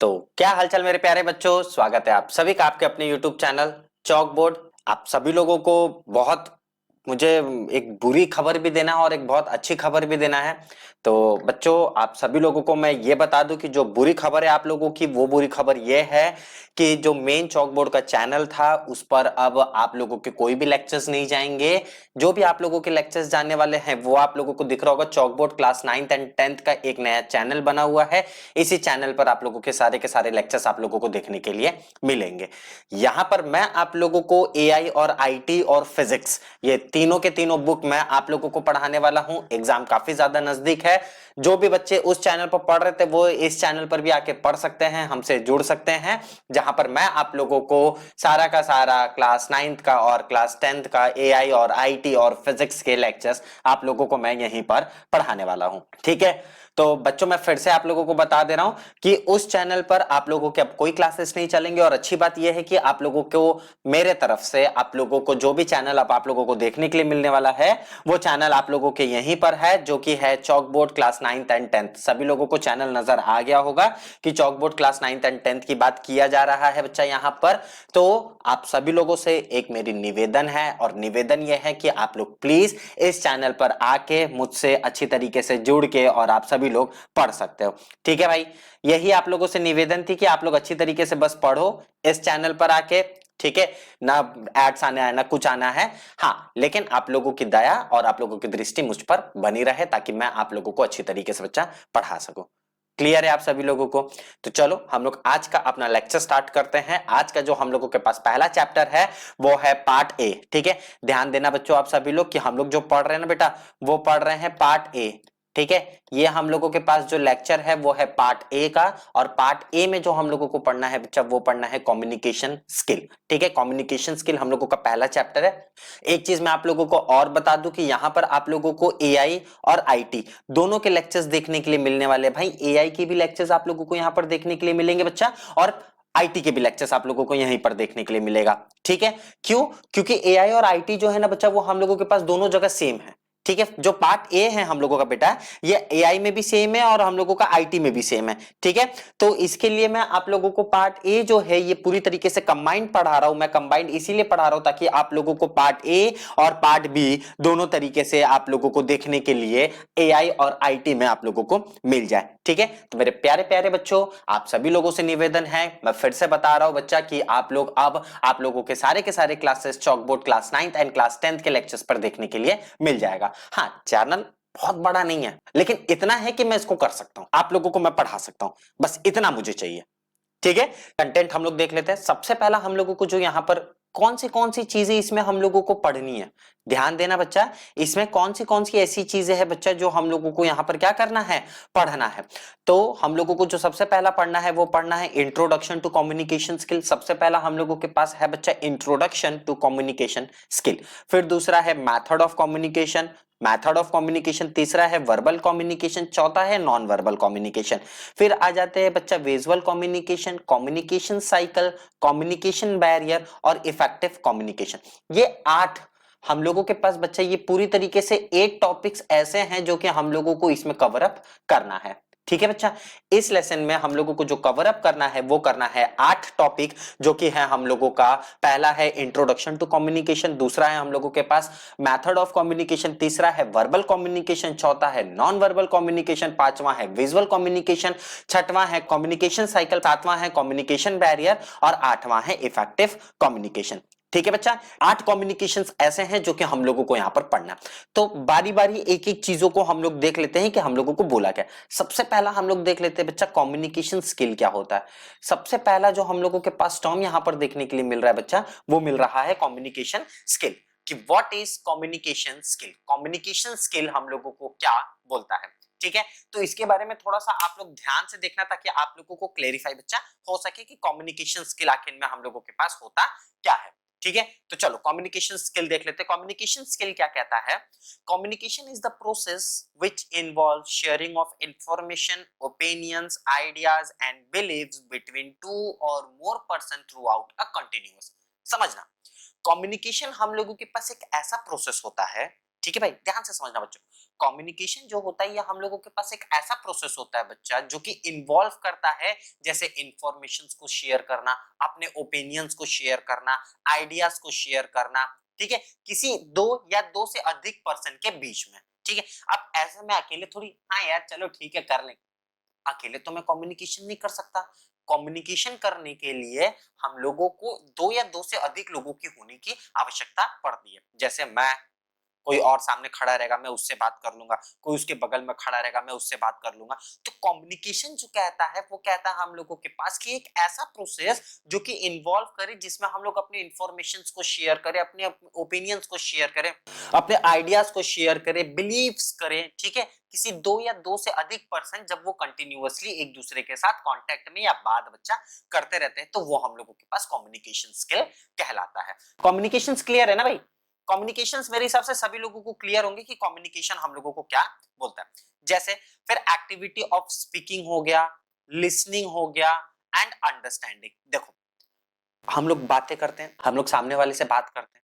तो क्या हालचाल मेरे प्यारे बच्चों, स्वागत है आप सभी का आपके अपने YouTube चैनल चॉक बोर्ड। आप सभी लोगों को बहुत मुझे एक बुरी खबर भी देना है और एक बहुत अच्छी खबर भी देना है। तो बच्चों, आप सभी लोगों को मैं ये बता दूं कि जो बुरी खबर है आप लोगों की, वो बुरी खबर ये है कि जो मेन चॉक बोर्ड का चैनल था उस पर अब आप लोगों के कोई भी लेक्चर्स नहीं जाएंगे। जो भी आप लोगों के लेक्चर्स जाने वाले हैं वो आप लोगों को दिख रहा होगा। Chalk board class 9th and 10th का एक नया चैनल बना हुआ है। इसी चैनल पर आप लोगों के सारे लेक्चर्स आप लोगों को देखने के लिए मिलेंगे। यहां पर मैं आप लोगों को एआई और आईटी और फिजिक्स, ये तीनों के तीनों बुक मैं आप लोगों को पढ़ाने वाला हूं। एग्जाम काफी ज्यादा नजदीक है। जो भी बच्चे उस चैनल पर पढ़ रहे थे वो इस चैनल पर भी आके पढ़ सकते हैं, हमसे जुड़ सकते हैं, जहां पर मैं आप लोगों को सारा का सारा क्लास 9th का और क्लास 10th का एआई और आईटी और फिजिक्स के लेक्चर्स आप लोगों को मैं यहीं पर पढ़ाने वाला हूं। ठीक है, तो बच्चों मैं फिर से आप लोगों को बता दे रहा हूं कि उस चैनल पर आप लोगों के अब कोई क्लासेस नहीं चलेंगे। और अच्छी बात यह है कि आप लोगों को मेरे तरफ से आप लोगों को जो भी चैनल अब आप लोगों को देखने के लिए मिलने वाला है वो चैनल आप लोगों के यहीं पर है, जो कि है chalk board class 9th and 10th। सभी लोगों को चैनल नजर आ गया होगा कि chalk board class 9th and 10th की बात किया जा रहा है बच्चा यहां पर। तो आप सभी लोगों से एक मेरी निवेदन है, और निवेदन यह है कि आप लोग प्लीज इस चैनल पर आके मुझसे अच्छी तरीके से जुड़ के और आप सभी लोग पढ़ सकते हो। ठीक है भाई, यही आप लोगों से निवेदन थी कि आप लोग अच्छी तरीके से बस पढ़ो इस चैनल पर आके। ठीक है ना, एड्स आना है ना कुछ आना है। हाँ, लेकिन आप लोगों की दया और आप लोगों की दृष्टि मुझ पर बनी रहे ताकि मैं आप लोगों को अच्छी तरीके से बच्चा पढ़ा सकूं। क्लियर है आप सभी लोगों को? तो चलो हम लोग आज का अपना लेक्चर स्टार्ट करते हैं। आज का जो हम लोगों के पास पहला चैप्टर है वो है पार्ट ए। ठीक है, ध्यान देना बच्चों आप सभी लोग कि हम लोग जो पढ़ रहे हैं ना बेटा, वो पढ़ रहे हैं पार्ट ए। ठीक है, ये हम लोगों के पास जो लेक्चर है वो है पार्ट ए का। और पार्ट ए में जो हम लोगों को पढ़ना है बच्चा, वो पढ़ना है कम्युनिकेशन स्किल। ठीक है, कम्युनिकेशन स्किल हम लोगों का पहला चैप्टर है। एक चीज मैं आप लोगों को और बता दूं कि यहां पर आप लोगों को एआई और आईटी दोनों के लेक्चर्स देखने के लिए मिलने वाले हैं। भाई एआई के भी लेक्चर्स आप लोगों को यहां पर देखने के लिए मिलेंगे बच्चा, और आईटी के भी लेक्चर्स आप लोगों को यहीं पर देखने के लिए मिलेगा। ठीक है, क्यों? क्योंकि एआई और आईटी जो है ना बच्चा, वो हम लोगों के पास दोनों जगह सेम है। ठीक है, जो पार्ट ए है हम लोगों का बेटा, ये एआई में भी सेम है और हम लोगों का आईटी में भी सेम है। ठीक है, तो इसके लिए मैं आप लोगों को पार्ट ए जो है ये पूरी तरीके से कंबाइंड पढ़ा रहा हूं। मैं कंबाइंड इसीलिए पढ़ा रहा हूं ताकि आप लोगों को पार्ट ए और पार्ट बी दोनों तरीके से आप लोगों को देखने के लिए एआई और आईटी में आप लोगों को मिल जाए। ठीक है, तो मेरे प्यारे प्यारे बच्चों, आप सभी लोगों से निवेदन है, मैं फिर से बता रहा हूं बच्चा कि आप लोग अब आप लोगों के सारे classes chalk board class 9th and class 10th के लेक्चर्स पर देखने के लिए मिल जाएगा। हाँ, चैनल बहुत बड़ा नहीं है, लेकिन इतना है कि मैं इसको कर सकता हूं, आप लोगों को मैं पढ़ा सकता हूं, बस इतना मुझे चाहिए। ठीक है, कंटेंट हम लोग देख लेते हैं। सबसे पहला हम लोगों को जो यहां पर कौन सी चीजें इसमें हम लोगों को पढ़नी है, ध्यान देना बच्चा। इसमें कौन सी ऐसी चीजें हैं बच्चा जो हम लोगों को यहां पर क्या करना है, पढ़ना है। तो हम लोगों को जो सबसे पहला पढ़ना है वो पढ़ना है इंट्रोडक्शन टू कम्युनिकेशन स्किल। सबसे पहला हम लोगों के पास है बच्चा इंट्रोडक्शन टू कम्युनिकेशन स्किल। फिर दूसरा है मैथड ऑफ कम्युनिकेशन, तीसरा है वर्बल कम्युनिकेशन, चौथा है नॉन वर्बल कम्युनिकेशन। फिर आ जाते हैं बच्चा visual communication, communication cycle, communication barrier और इफेक्टिव कम्युनिकेशन। ये 8 हम लोगों के पास बच्चा, ये पूरी तरीके से 8 टॉपिक्स ऐसे हैं जो कि हम लोगों को इसमें कवर अप करना है। ठीक है बच्चा, इस लेसन में हम लोगों को जो कवर अप करना है वो करना है 8 टॉपिक, जो कि है हम लोगों का पहला है इंट्रोडक्शन टू कम्युनिकेशन, दूसरा है हम लोगों के पास मैथड ऑफ कम्युनिकेशन, तीसरा है वर्बल कम्युनिकेशन, चौथा है नॉन वर्बल कम्युनिकेशन, पांचवा है विजुअल कम्युनिकेशन, छठवां है कम्युनिकेशन साइकिल, सातवां है कम्युनिकेशन बैरियर और आठवां है इफेक्टिव कम्युनिकेशन। ठीक है बच्चा, 8 कम्युनिकेशंस ऐसे हैं जो कि हम लोगों को यहां पर पढ़ना। तो बारी बारी एक एक चीजों को हम लोग देख लेते हैं कि हम लोगों को बोला क्या। सबसे पहला हम लोग देख लेते हैं बच्चा कम्युनिकेशन स्किल क्या होता है। सबसे पहला जो हम लोगों के पास टर्म यहां पर देखने के लिए मिल रहा है बच्चा, वो मिल रहा है कम्युनिकेशन स्किल। कि what is communication skill, communication skill हम लोगों को क्या बोलता है। ठीक है, तो इसके बारे में थोड़ा सा आप लोग ध्यान से देखना ताकि आप लोगों को क्लेरिफाई बच्चा हो सके कि कम्युनिकेशन स्किल आखिर में हम लोगों के पास होता क्या है। ठीक है, तो चलो कम्युनिकेशन स्किल देख लेते हैं। कम्युनिकेशन स्किल क्या कहता है? Communication is the process which involve sharing of information, opinions, ideas and beliefs between two or more person throughout a continuous. समझना, कम्युनिकेशन हम लोगों के पास एक ऐसा प्रोसेस होता है, ठीक है भाई, ध्यान से समझना बच्चों। कम्युनिकेशन जो होता है ये हम लोगों के पास एक ऐसा प्रोसेस होता है बच्चा जो कि इन्वॉल्व करता है जैसे इंफॉर्मेशंस को शेयर करना, अपने ओपिनियंस को शेयर करना, आइडियाज को शेयर करना, ठीक है, किसी दो या दो से अधिक पर्सन के बीच में, ठीक है। अब ऐसे में अकेले थोड़ी, हाँ यार चलो ठीक है कर लें, अकेले तो मैं कम्युनिकेशन नहीं कर सकता। कम्युनिकेशन करने के लिए हम लोगों को दो या दो से अधिक लोगों की होने की आवश्यकता पड़ती है। जैसे मैं, कोई और सामने खड़ा रहेगा मैं उससे बात कर लूंगा, कोई उसके बगल में खड़ा रहेगा मैं उससे बात कर लूंगा। तो कम्युनिकेशन जो कहता है वो कहता है हम लोगों के पास कि एक ऐसा प्रोसेस जो कि इन्वॉल्व करे जिसमें हम लोग अपने इंफॉर्मेशंस को शेयर करें, अपने ओपिनियंस को शेयर करें, अपने आइडियाज को शेयर करें, बिलीव्स करें, ठीक है। किसी दो या दो से अधिक पर्सन जब वो कंटिन्यूअसली एक दूसरे के साथ कांटेक्ट में या बात बच्चा करते रहते हैं तो वो हम लोगों के पास कम्युनिकेशन स्किल कहलाता है। कम्युनिकेशन क्लियर है ना भाई? कम्युनिकेशंस मेरे हिसाब से सभी लोगों को क्लियर होंगे कि कम्युनिकेशन हम लोगों को क्या बोलता है। जैसे फिर एक्टिविटी ऑफ स्पीकिंग हो गया, लिसनिंग हो गया एंड अंडरस्टैंडिंग। देखो हम लोग बातें करते हैं, हम लोग सामने वाले से बात करते हैं,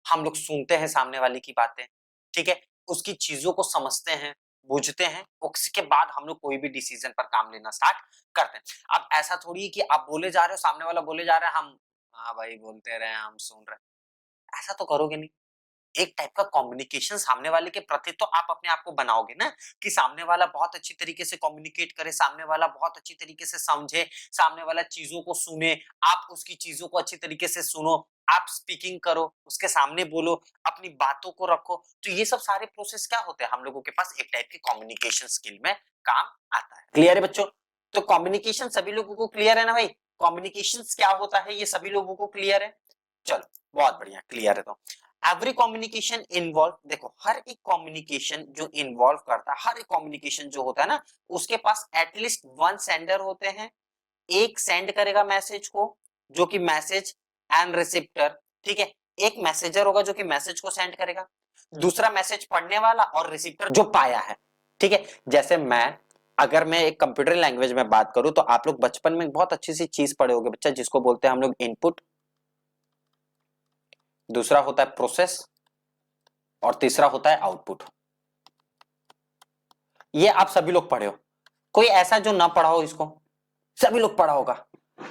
हम लोग सुनते हैं सामने वाले की बातें, ठीक है, उसकी चीजों को समझते हैं, बूझते हैं, उसके बाद हम लोग कोई भी डिसीजन पर काम लेना स्टार्ट करते हैं। अब ऐसा थोड़ी है कि आप बोले जा रहे हो, सामने वाला बोले जा रहा है, हम हाँ भाई बोलते रहे, हम सुन रहे हैं, ऐसा तो करोगे नहीं। एक टाइप का कम्युनिकेशन सामने वाले के प्रति तो आप अपने आप को बनाओगे ना, कि सामने वाला बहुत अच्छी तरीके से कम्युनिकेट करे, सामने वाला बहुत अच्छी तरीके से समझे, सामने वाला चीजों को सुने, आप उसकी चीजों को अच्छी तरीके से सुनो, आप स्पीकिंग करो, उसके सामने बोलो, अपनी बातों को रखो। तो ये सब सारे प्रोसेस क्या होते हैं हम लोगों के पास एक टाइप की कम्युनिकेशन स्किल में काम आता है। क्लियर है बच्चों? तो कम्युनिकेशन सभी लोगों को क्लियर है ना भाई? कम्युनिकेशन क्या होता है ये सभी लोगों को क्लियर है? चलो बहुत बढ़िया, क्लियर है। तो एवरी कम्युनिकेशन इन्वॉल्व, देखो हर एक कम्युनिकेशन जो इन्वॉल्व करता है, हर एक कम्युनिकेशन जो होता है ना उसके पास एटलीस्ट वन सेंडर होते हैं, एक सेंड करेगा मैसेज को जो कि मैसेज एंड रिसीप्टर, ठीक है, एक मैसेजर होगा जो कि मैसेज को सेंड करेगा, दूसरा मैसेज पढ़ने वाला और रिसीप्टर जो पाया है, ठीक है। जैसे मैं, अगर मैं एक कंप्यूटर लैंग्वेज में बात करूं तो आप लोग बचपन में बहुत अच्छी सी चीज पढ़े होंगे बच्चा जिसको बोलते हैं हम लोग इनपुट, दूसरा होता है प्रोसेस और तीसरा होता है आउटपुट। ये आप सभी लोग पढ़े हो, कोई ऐसा जो ना पढ़ा हो इसको? सभी लोग पढ़ा होगा,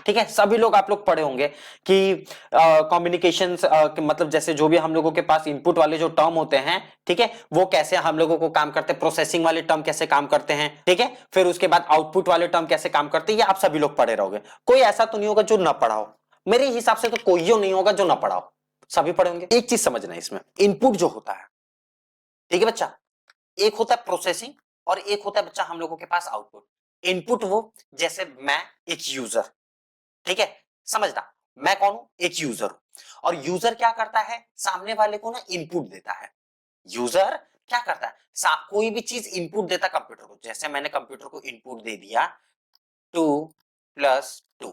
ठीक है, सभी लोग आप लोग पढ़े होंगे कि कम्युनिकेशन मतलब जैसे जो भी हम लोगों के पास इनपुट वाले जो टर्म होते हैं, ठीक है, वो कैसे हम लोगों को काम करते हैं, प्रोसेसिंग वाले टर्म कैसे काम करते हैं, ठीक है, फिर उसके बाद आउटपुट वाले टर्म कैसे काम करते हैं, ये आप सभी लोग पढ़े रहोगे। कोई ऐसा तो नहीं होगा जो ना पढ़ा हो, मेरे हिसाब से तो कोई नहीं होगा जो ना पढ़ा हो, सभी पढ़े होंगे। एक चीज समझना है इसमें, इनपुट जो होता है, ठीक है बच्चा, एक होता है प्रोसेसिंग और एक होता है बच्चा हम लोगों के पास आउटपुट। इनपुट वो, जैसे मैं एक यूजर, ठीक है, समझना, मैं कौन हूं? एक यूजर हूं, और यूजर क्या करता है, सामने वाले को ना इनपुट देता है। यूजर क्या करता है, कोई भी चीज इनपुट देता है कंप्यूटर को। जैसे मैंने कंप्यूटर को इनपुट दे दिया 2+2,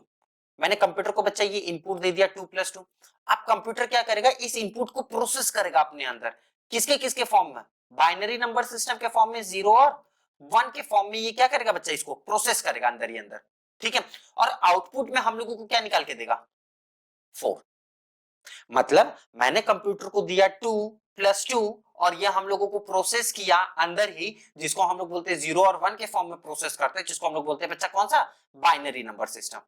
मैंने कंप्यूटर को बच्चा ये इनपुट दे दिया 2+2। अब कंप्यूटर क्या करेगा, इस इनपुट को प्रोसेस करेगा अपने अंदर, किसके किसके फॉर्म में, बाइनरी नंबर सिस्टम के फॉर्म में 0 और 1 के फॉर्म में, ये क्या करेगा बच्चा, इसको प्रोसेस करेगा अंदर ही अंदर, ठीक है। और आउटपुट में हम लोगों को क्या निकाल के देगा, 4। मतलब मैंने कंप्यूटर को दिया 2+2 और ये हम लोगों को प्रोसेस किया अंदर ही, जिसको हम लोग बोलते हैं 0 और 1 के फॉर्म में प्रोसेस करते हैं, जिसको हम लोग बोलते हैं बच्चा कौन सा, binary number system,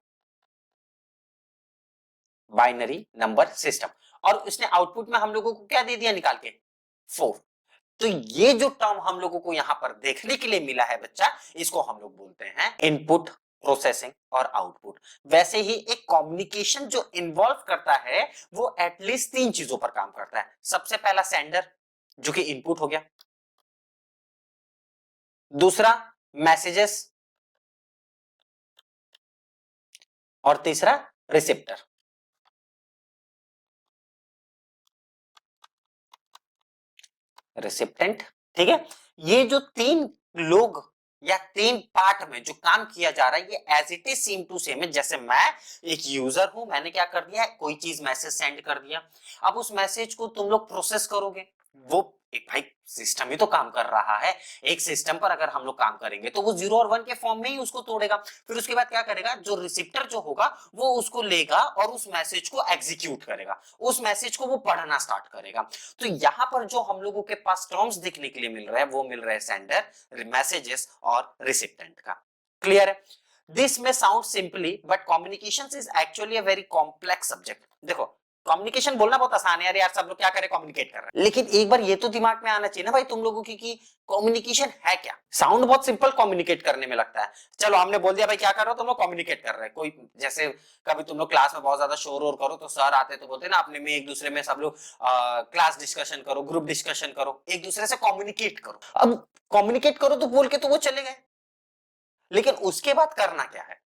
binary number system. और उसने आउटपुट में हम लोगों को क्या दे दिया निकाल के, 4। तो ये जो टर्म हम लोगों को यहां पर देखने के लिए मिला है बच्चा, इसको हम लोग बोलते हैं इनपुट, प्रोसेसिंग और आउटपुट। वैसे ही एक कम्युनिकेशन जो इन्वॉल्व करता है वो एटलीस्ट 3 चीजों पर काम करता है। सबसे पहला सेंडर जो कि इनपुट हो गया, दूसरा मैसेजेस, और तीसरा रिसेप्टर। रिसिप्टेंट, ठीक है। ये जो 3 लोग या 3 पार्ट में जो काम किया जा रहा है ये as it is same to same है। जैसे मैं एक यूजर हूं, मैंने क्या कर दिया, कोई चीज मैसेज सेंड कर दिया, अब उस मैसेज को तुम लोग प्रोसेस करोगे, वो एक भाई सिस्टम ही तो काम कर रहा है। एक सिस्टम पर अगर हम लोग काम करेंगे तो वो 0 और 1 के फॉर्म में ही उसको तोड़ेगा। फिर उसके बाद क्या करेगा, जो रिसिप्टर जो होगा वो उसको लेगा और उस मैसेज को एग्जीक्यूट करेगा, उस मैसेज को वो पढ़ना स्टार्ट करेगा। तो यहां पर जो हम लोगों के पास टर्म्स देखने के लिए मिल रहा है वो मिल रहा है सेंडर, मैसेजेस और रिसिप्टेंट का। क्लियर है? दिस में sound simply but communication is actually a very complex subject. देखो, कम्युनिकेशन बोलना बहुत आसान है यार, यार सब लोग क्या करें, कम्युनिकेट कर रहे हैं, लेकिन एक बार ये तो दिमाग में आना चाहिए ना भाई तुम लोगों की कि कम्युनिकेशन है क्या। साउंड बहुत सिंपल कम्युनिकेट करने में लगता है, चलो हमने बोल दिया भाई क्या कर रहे हो तुम लोग, कम्युनिकेट कर रहे हैं। कोई जैसे कभी तुम लोग क्लास में बहुत ज्यादा शोर और करो तो सर आते तो बोलते ना अपने में एक दूसरे में सब लोग क्लास डिस्कशन करो, ग्रुप डिस्कशन करो, एक दूसरे से कम्युनिकेट करो। अब कम्युनिकेट करो तो बोल के तो वो चले गए, लेकिन उसके बाद करना क्या है।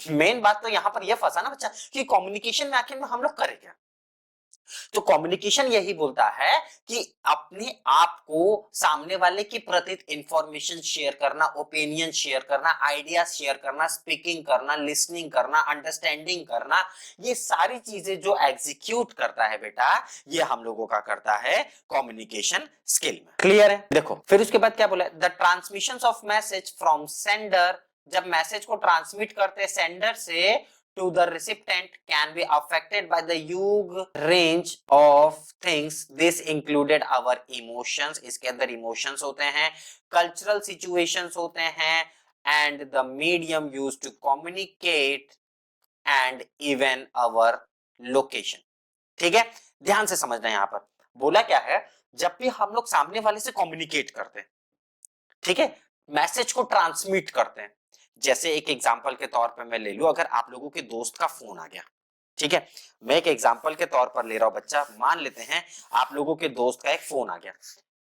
मेन बात तो यहां पर यह फंसा ना बच्चा कि कम्युनिकेशन में आखिर में हम लोग करें क्या। तो कम्युनिकेशन यही बोलता है कि अपने आप को सामने वाले के प्रति इंफॉर्मेशन शेयर करना, ओपिनियन शेयर करना, आइडिया शेयर करना, स्पीकिंग करना, लिसनिंग करना, अंडरस्टैंडिंग करना, ये सारी चीजें जो एग्जीक्यूट करता है बेटा, ये हम लोगों का करता है कम्युनिकेशन स्किल में। क्लियर है? देखो फिर उसके बाद क्या बोला, the transmission of message from sender, जब मैसेज को ट्रांसमिट करते हैं सेंडर से to the recipient can be affected by the huge range of things. This included our emotions, इसके अंदर emotions होते हैं, cultural situations होते हैं, and the medium used to communicate and even our location. ठीक है, ध्यान से समझना है। यहां पर बोला क्या है, जब भी हम लोग सामने वाले से कम्युनिकेट करते हैं, ठीक है, मैसेज को ट्रांसमिट करते हैं, जैसे एक एग्जांपल के तौर पे मैं ले लूं, अगर आप लोगों के दोस्त का फोन आ गया, ठीक है, मैं एक एग्जांपल के तौर पर ले रहा हूं बच्चा, मान लेते हैं आप लोगों के दोस्त का एक फोन आ गया,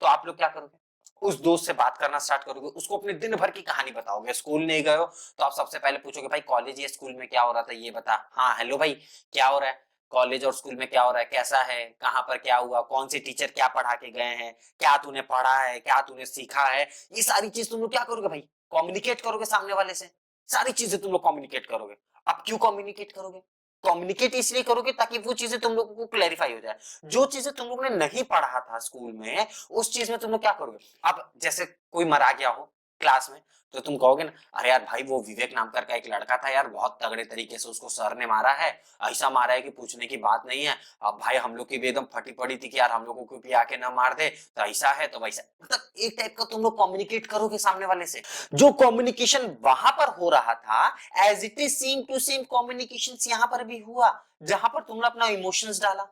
तो आप लोग क्या करोगे, उस दोस्त से बात करना स्टार्ट करोगे, उसको अपने दिन भर की कहानी बताओगे। स्कूल नहीं गए हो तो आप सबसे पहले पूछोगे भाई कॉलेज या स्कूल में क्या हो रहा था ये बता, हाँ हेलो भाई क्या हो रहा है, कॉलेज और स्कूल में क्या हो रहा है, कैसा है, कहां पर क्या हुआ, कौन से टीचर क्या पढ़ा के गए हैं, क्या तूने पढ़ा है, क्या तूने सीखा है, ये सारी चीज तुम लोग क्या करोगे भाई, कम्युनिकेट करोगे सामने वाले से, सारी चीजें तुम लोग कम्युनिकेट करोगे। अब क्यों कम्युनिकेट करोगे, कम्युनिकेट इसलिए करोगे ताकि वो चीजें तुम लोगों को क्लैरिफाई हो जाए। जो चीजें तुम लोगों ने नहीं पढ़ा था स्कूल में, उस चीज में तुम लोग क्या करोगे। अब जैसे कोई मरा गया हो क्लास में, तो तुम कहोगे ना अरे यार भाई वो विवेक नाम का एक लड़का था यार, बहुत तगड़े तरीके से उसको सर ने मारा है, ऐसा मारा है कि पूछने की बात नहीं है। अब भाई हम लोग की भी एकदम फटी पड़ी थी कि यार हम लोगों को भी आके ना मार दे, तो ऐसा है तो वैसा, मतलब एक टाइप का तुम लोग कम्युनिकेट करोगे सामने वाले से। जो कम्युनिकेशन वहां पर हो रहा था, as it is same to same communication यहाँ पर भी हुआ, जहां पर तुमने अपना इमोशंस डाला,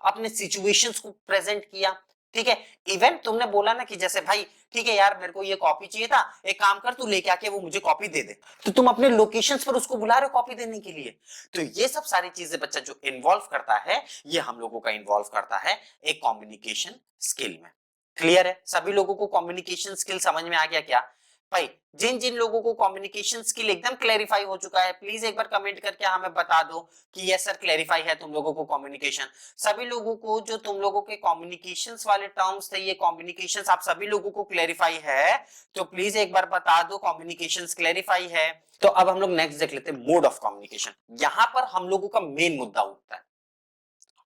अपने सिचुएशंस को प्रेजेंट किया। ठीक है, इवन तुमने बोला ना कि जैसे भाई ठीक है यार मेरे को ये कॉपी चाहिए था, एक काम कर तू लेके आके वो मुझे कॉपी दे दे, तो तुम अपने लोकेशंस पर उसको बुला रहे हो कॉपी देने के लिए। तो ये सब सारी चीजें बच्चा जो इन्वॉल्व करता है, ये हम लोगों का इन्वॉल्व करता है एक कम्युनिकेशन स्किल में। क्लियर है? सभी लोगों को कम्युनिकेशन स्किल समझ में आ गया क्या भाई? जिन जिन लोगों को कम्युनिकेशन स्किल एकदम क्लैरिफाई हो चुका है, प्लीज एक बार कमेंट करके हमें बता दो कि यस सर क्लैरिफाई है तुम लोगों को कम्युनिकेशन। सभी लोगों को जो तुम लोगों के कम्युनिकेशंस वाले टर्म्स थे, ये कम्युनिकेशंस आप सभी लोगों को क्लैरिफाई है, तो प्लीज एक बार बता दो कम्युनिकेशंस क्लैरिफाई है। तो अब हम लोग नेक्स्ट देख लेते हैं मोड ऑफ कम्युनिकेशन। यहां पर हम लोगों का मेन मुद्दा उठता है।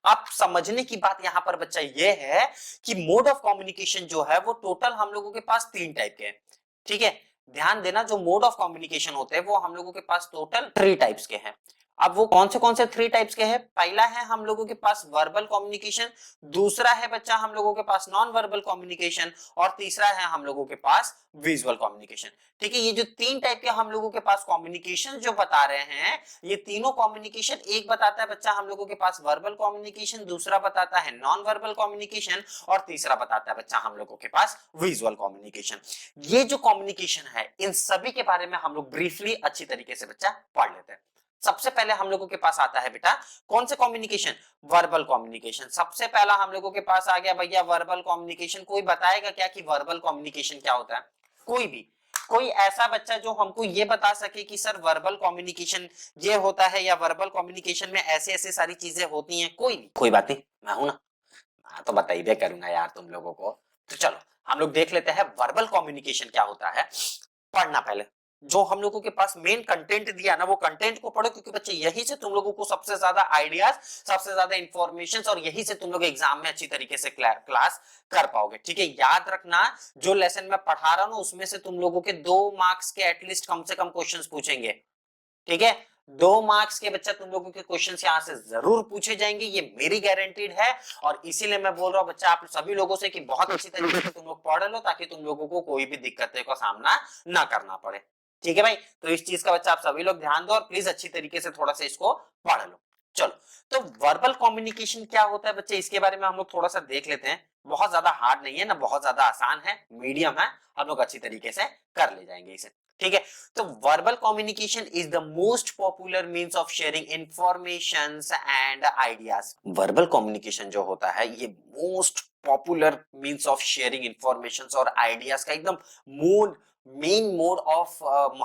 आप समझने की बात यहां पर बच्चा ये है कि मोड ऑफ कम्युनिकेशन जो है वो टोटल हम लोगों के पास 3 टाइप के हैं। ठीक है, ध्यान देना, जो मोड ऑफ कम्युनिकेशन होते हैं वो हम लोगों के पास टोटल 3 टाइप्स के हैं। अब वो कौन से 3 टाइप्स के हैं? पहला है हम लोगों के पास वर्बल कम्युनिकेशन, दूसरा है बच्चा हम लोगों के पास नॉन वर्बल कम्युनिकेशन, और तीसरा है हम लोगों के पास विजुअल कम्युनिकेशन। ठीक है, ये जो 3 टाइप के हम लोगों के पास कम्युनिकेशन जो बता रहे हैं, ये तीनों कम्युनिकेशन, एक बताता है बच्चा हम लोगों के पास वर्बल कम्युनिकेशन, दूसरा बताता है नॉन वर्बल कम्युनिकेशन, और तीसरा बताता है बच्चा हम लोगों के पास विजुअल कम्युनिकेशन। ये जो कम्युनिकेशन है, इन सभी के बारे में हम लोग ब्रीफली अच्छी तरीके से बच्चा पढ़ लेते हैं। सबसे पहले हम लोगों के पास आता है बेटा कौन से कम्युनिकेशन? Verbal communication. सबसे पहला हम लोगों के पास आ गया भैया वर्बल कम्युनिकेशन। कोई बताएगा क्या कि वर्बल कम्युनिकेशन क्या होता है? कोई भी, कोई ऐसा बच्चा जो हमको ये बता सके कि सर वर्बल कम्युनिकेशन ये होता है, या वर्बल कम्युनिकेशन में ऐसे ऐसे सारी चीजें होती हैं? कोई नहीं, कोई बात नहीं, मैं हूं ना, मैं तो बता ही करूंगा यार तुम लोगों को। तो चलो हम लोग देख लेते हैं वर्बल कम्युनिकेशन क्या होता है। पढ़ना पहले, जो हम लोगों के पास मेन कंटेंट दिया ना, वो कंटेंट को पढ़ो, क्योंकि बच्चे यही से तुम लोगों को सबसे ज्यादा आइडियाज, सबसे ज्यादा इंफॉर्मेशन, और यही से तुम लोग एग्जाम में अच्छी तरीके से क्लास कर पाओगे। ठीक है, याद रखना जो लेसन मैं पढ़ा रहा हूं उसमें से तुम लोगों के 2 मार्क्स के एटलीस्ट कम से कम क्वेश्चंस पूछेंगे। ठीक है, 2 मार्क्स के बच्चा तुम लोगों के क्वेश्चन यहाँ से जरूर पूछे जाएंगे, ये मेरी गारंटीड है। और इसीलिए मैं बोल रहा हूँ बच्चा आप सभी लोगों से कि बहुत अच्छी तरीके से तुम लोग पढ़ लो, ताकि तुम लोगों को कोई भी दिक्कतें का सामना ना करना पड़े। ठीक है भाई, तो इस चीज का बच्चा आप सभी लोग ध्यान दो और प्लीज अच्छी तरीके से थोड़ा सा इसको पढ़ लो। चलो, तो वर्बल कम्युनिकेशन क्या होता है बच्चे, इसके बारे में हम लोग थोड़ा सा देख लेते हैं। बहुत ज्यादा हार्ड नहीं है ना, बहुत ज्यादा आसान है, मीडियम है, हम लोग अच्छी तरीके से कर ले जाएंगे इसे। ठीक है, तो verbal communication is the most popular means of sharing information and ideas. Verbal communication जो होता है ये most popular means of sharing information और आइडियाज का एकदम मेन मोड ऑफ,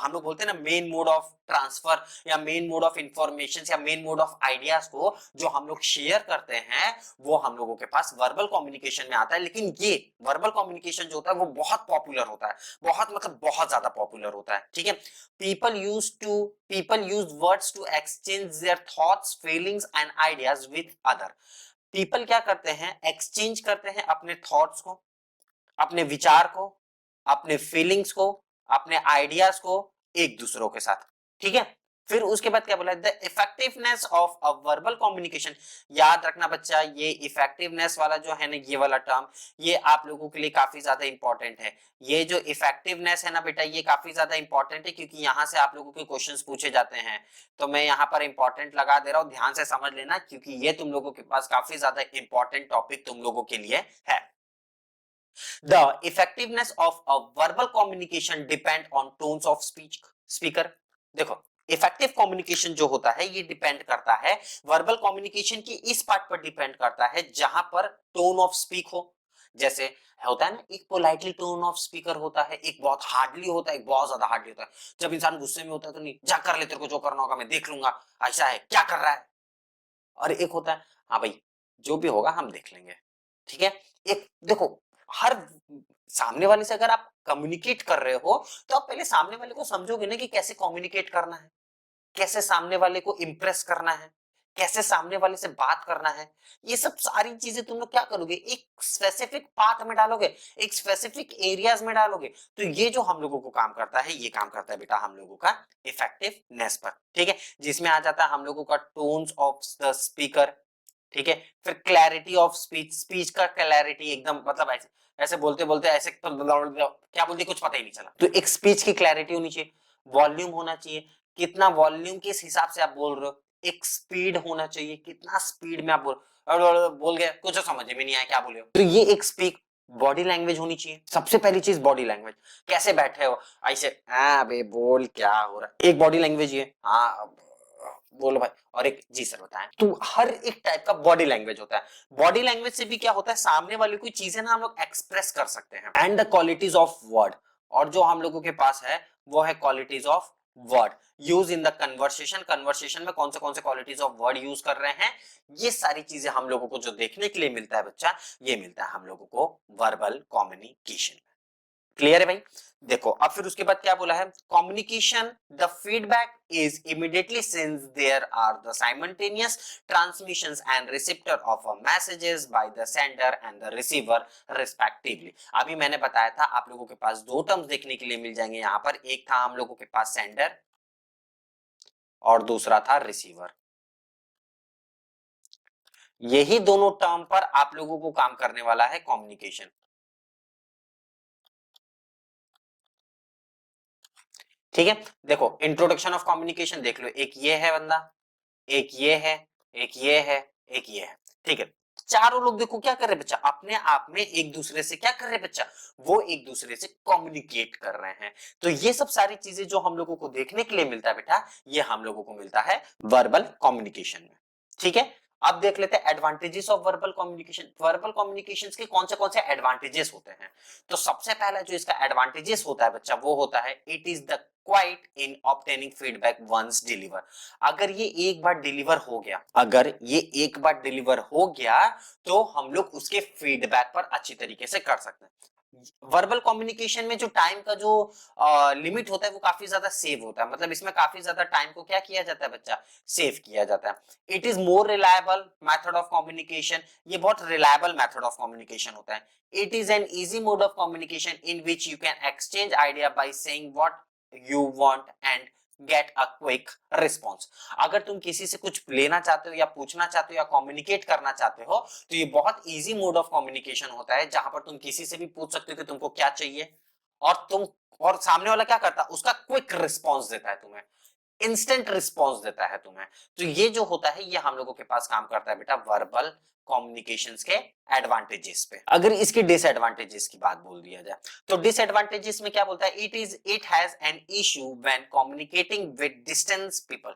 हम लोग बोलते हैं ना मेन मोड ऑफ ट्रांसफर या मेन मोड ऑफ इंफॉर्मेशन या मेन मोड ऑफ आइडियाज को जो हम लोग शेयर करते हैं वो हम लोगों के पास वर्बल कम्युनिकेशन में आता है। लेकिन ये वर्बल कम्युनिकेशन जो होता है वो बहुत पॉपुलर होता है, बहुत मतलब बहुत ज्यादा पॉपुलर होता है। ठीक है, people use words to exchange their thoughts, feelings and ideas with other। People क्या करते हैं, एक्सचेंज करते हैं अपने थॉट्स को, अपने विचार को, अपने फीलिंग्स को, अपने आइडियाज को एक दूसरों के साथ। ठीक है, फिर उसके बाद क्या बोला, the effectiveness of a verbal communication. याद रखना बच्चा, ये इफेक्टिवनेस वाला जो है ना, ये वाला टर्म, ये आप लोगों के लिए काफी ज्यादा इंपॉर्टेंट है। ये जो इफेक्टिवनेस है ना बेटा, ये काफी ज्यादा इंपॉर्टेंट है, क्योंकि यहाँ से आप लोगों के क्वेश्चंस पूछे जाते हैं। तो मैं यहाँ पर इंपॉर्टेंट लगा दे रहा हूँ, ध्यान से समझ लेना, क्योंकि ये तुम लोगों के पास काफी ज्यादा इंपॉर्टेंट टॉपिक तुम लोगों के लिए है। The effectiveness of a verbal communication depend on tones of speaker। देखो, इफेक्टिव कम्युनिकेशन जो होता है ये डिपेंड करता है वर्बल कम्युनिकेशन की इस पार्ट पर डिपेंड करता है जहां पर टोन ऑफ स्पीक हो। जैसे होता है ना, एक पोलाइटली टोन ऑफ स्पीकर होता है, एक बहुत हार्डली होता है, एक बहुत ज्यादा हार्डली होता है। जब इंसान गुस्से में होता है तो नहीं, जा कर ले, तेरे को जो करना होगा मैं देख लूंगा, ऐसा है, क्या कर रहा है। और एक होता है, हाँ भाई जो भी होगा हम देख लेंगे। ठीक है, एक देखो, हर सामने वाले से अगर आप कम्युनिकेट कर रहे हो तो आप पहले सामने वाले को समझोगे ना कि कैसे कम्युनिकेट करना है, कैसे सामने वाले को इंप्रेस करना है, कैसे सामने वाले से बात करना है। ये सब सारी चीजें तुम लोग क्या करोगे, एक स्पेसिफिक पाथ में डालोगे, एक स्पेसिफिक एरियाज में डालोगे। तो ये जो हम लोगों को काम करता है, ये काम करता है बेटा हम लोगों का इफेक्टिवनेस पर। ठीक है, जिसमें आ जाता है हम लोगों का टोन्स ऑफ द स्पीकर। ठीक है, फिर क्लैरिटी ऑफ स्पीच, स्पीच का क्लैरिटी एकदम, मतलब ऐसे ऐसे बोलते बोलते ऐसे क्या बोलते कुछ पता ही नहीं चला। तो एक स्पीच की क्लैरिटी होनी चाहिए, वॉल्यूम होना चाहिए, कितना वॉल्यूम किस हिसाब से आप बोल रहे हो, एक स्पीड होना चाहिए, कितना स्पीड में आप बोल गए, कुछ समझ में नहीं आया क्या बोले हो। तो ये एक स्पीक, बॉडी लैंग्वेज होनी चाहिए, सबसे पहली चीज बॉडी लैंग्वेज, कैसे बैठे हो, ऐसे हाँ बे बोल क्या हो रहा है, एक बॉडी लैंग्वेज ये, हाँ बोलो भाई, और एक जी सर बताएं। तो हर एक टाइप का बॉडी लैंग्वेज होता है। बॉडी लैंग्वेज से भी क्या होता है, सामने वाले कोई चीजें ना हम लोग एक्सप्रेस कर सकते हैं। And the qualities of word, और जो हम लोगों के पास है वो है qualities of word use in the conversation. Conversation में कौन से क्वालिटीज ऑफ वर्ड यूज कर रहे हैं, ये सारी चीजें हम लोगों को जो देखने के लिए मिलता है बच्चा, ये मिलता है हम लोगों को वर्बल कम्युनिकेशन। क्लियर है भाई। देखो अब फिर उसके बाद क्या बोला है, communication the feedback is immediately since there are the simultaneous transmissions and receptor of a messages by the sender and the receiver respectively. अभी मैंने बताया था आप लोगों के पास 2 टर्म्स देखने के लिए मिल जाएंगे यहाँ पर, एक था हम लोगों के पास सेंडर और दूसरा था रिसीवर। यही दोनों टर्म पर आप लोगों को काम करने वाला है कम्युनिकेशन। ठीक है, देखो इंट्रोडक्शन ऑफ कम्युनिकेशन देख लो, एक ये है बंदा, एक ये है, एक ये है, एक ये है। ठीक है, चारों लोग देखो क्या कर रहे बच्चा, अपने आप में एक दूसरे से क्या कर रहे बच्चा, वो एक दूसरे से कम्युनिकेट कर रहे हैं। तो ये सब सारी चीजें जो हम लोगों को देखने के लिए मिलता है बेटा, ये हम लोगों को मिलता है वर्बल कम्युनिकेशन में। ठीक है, अब देख लेते हैं advantages of verbal communication. Verbal communication के कौन से एडवांटेजेस होते हैं। तो सबसे पहला जो इसका एडवांटेजेस होता है बच्चा, वो होता है it is the quite in obtaining feedback once deliver. अगर ये एक बार डिलीवर हो गया, अगर ये एक बार डिलीवर हो गया तो हम लोग उसके फीडबैक पर अच्छी तरीके से कर सकते हैं। वर्बल कम्युनिकेशन में जो टाइम का जो लिमिट होता है वो काफी ज्यादा सेव होता है, मतलब इसमें काफी ज्यादा टाइम को क्या किया जाता है बच्चा, सेव किया जाता है। It is more reliable method of communication, ये बहुत रिलायबल मेथड ऑफ कम्युनिकेशन होता है। It is an easy mode of communication in which you can exchange idea by saying what you want and get a quick response. अगर तुम किसी से कुछ लेना चाहते हो या पूछना चाहते हो या कम्युनिकेट करना चाहते हो तो ये बहुत इजी मोड ऑफ कम्युनिकेशन होता है, जहां पर तुम किसी से भी पूछ सकते हो कि तुमको क्या चाहिए, और तुम और सामने वाला क्या करता है, उसका क्विक रिस्पॉन्स देता है तुम्हें, इंस्टेंट रिस्पॉन्स देता है तुम्हें। तो ये जो होता है ये हम लोगों के पास काम करता है बेटा वर्बल कम्युनिकेशंस के एडवांटेजेस पे। अगर इसके डिसएडवांटेजेस की बात बोल दिया जाए तो डिसएडवांटेजेस में क्या बोलता है, it has an issue when communicating with distance people.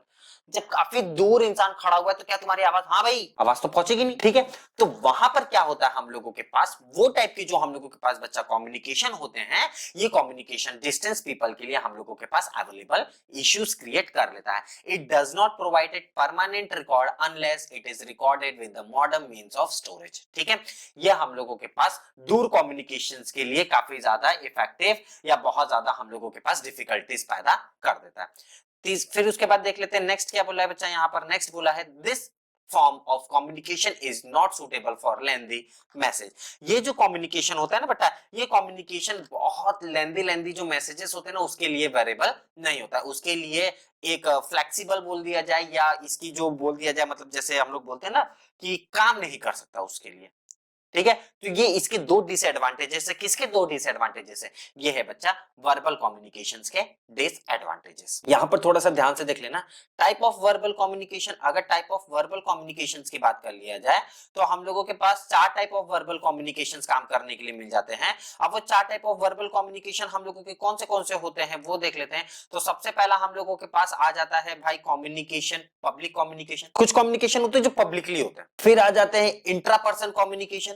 जब काफी दूर इंसान खड़ा हुआ है तो क्या तुम्हारी आवाज, हाँ भाई आवाज तो पहुंचेगी नहीं, ठीक है। तो वहां पर क्या होता है हम लोगों के पास वो टाइप की जो हम लोगों के पास बच्चा कम्युनिकेशन होते हैं, ये कम्युनिकेशन डिस्टेंस पीपल के लिए हम लोगों के पास अवेलेबल इश्यूज क्रिएट कर लेता है। It does not provided permanent record unless it is recorded with the modern means of storage, ठीक है। ये हम लोगों के पास दूर कम्युनिकेशंस के लिए काफी ज्यादा इफेक्टिव या बहुत ज्यादा हम लोगों के पास डिफिकल्टीज पैदा कर देता है। फिर उसके बाद देख लेते हैं नेक्स्ट क्या बोला है बच्चा, यहाँ पर नेक्स्ट बोला है this form of communication is not suitable for lengthy message. ये जो कम्युनिकेशन होता है ना बेटा, ये कम्युनिकेशन बहुत लेंदी जो मैसेजेस होते हैं ना उसके लिए वेरिएबल नहीं होता, उसके लिए एक फ्लेक्सिबल बोल दिया जाए या इसकी जो बोल दिया जाए, मतलब जैसे हम लोग बोलते हैं ना कि काम नहीं कर सकता उसके लिए, ठीक है। तो ये इसके दो डिसएडवांटेजेस है, किसके दो डिसएडवांटेजेस है, ये है बच्चा वर्बल कम्युनिकेशंस के डिसएडवांटेजेस। यहां पर थोड़ा सा ध्यान से देख लेना टाइप ऑफ वर्बल कम्युनिकेशन। अगर टाइप ऑफ वर्बल कम्युनिकेशंस की बात कर लिया जाए तो हम लोगों के पास चार टाइप ऑफ वर्बल कम्युनिकेशंस काम करने के लिए मिल जाते हैं। अब वो चार टाइप ऑफ वर्बल कम्युनिकेशन हम लोगों के कौन से होते हैं वो देख लेते हैं। तो सबसे पहला हम लोगों के पास आ जाता है भाई कम्युनिकेशन, पब्लिक कम्युनिकेशन। कुछ कम्युनिकेशन होते हैं जो पब्लिकली होते हैं। फिर आ जाते हैं इंट्रा पर्सन कम्युनिकेशन,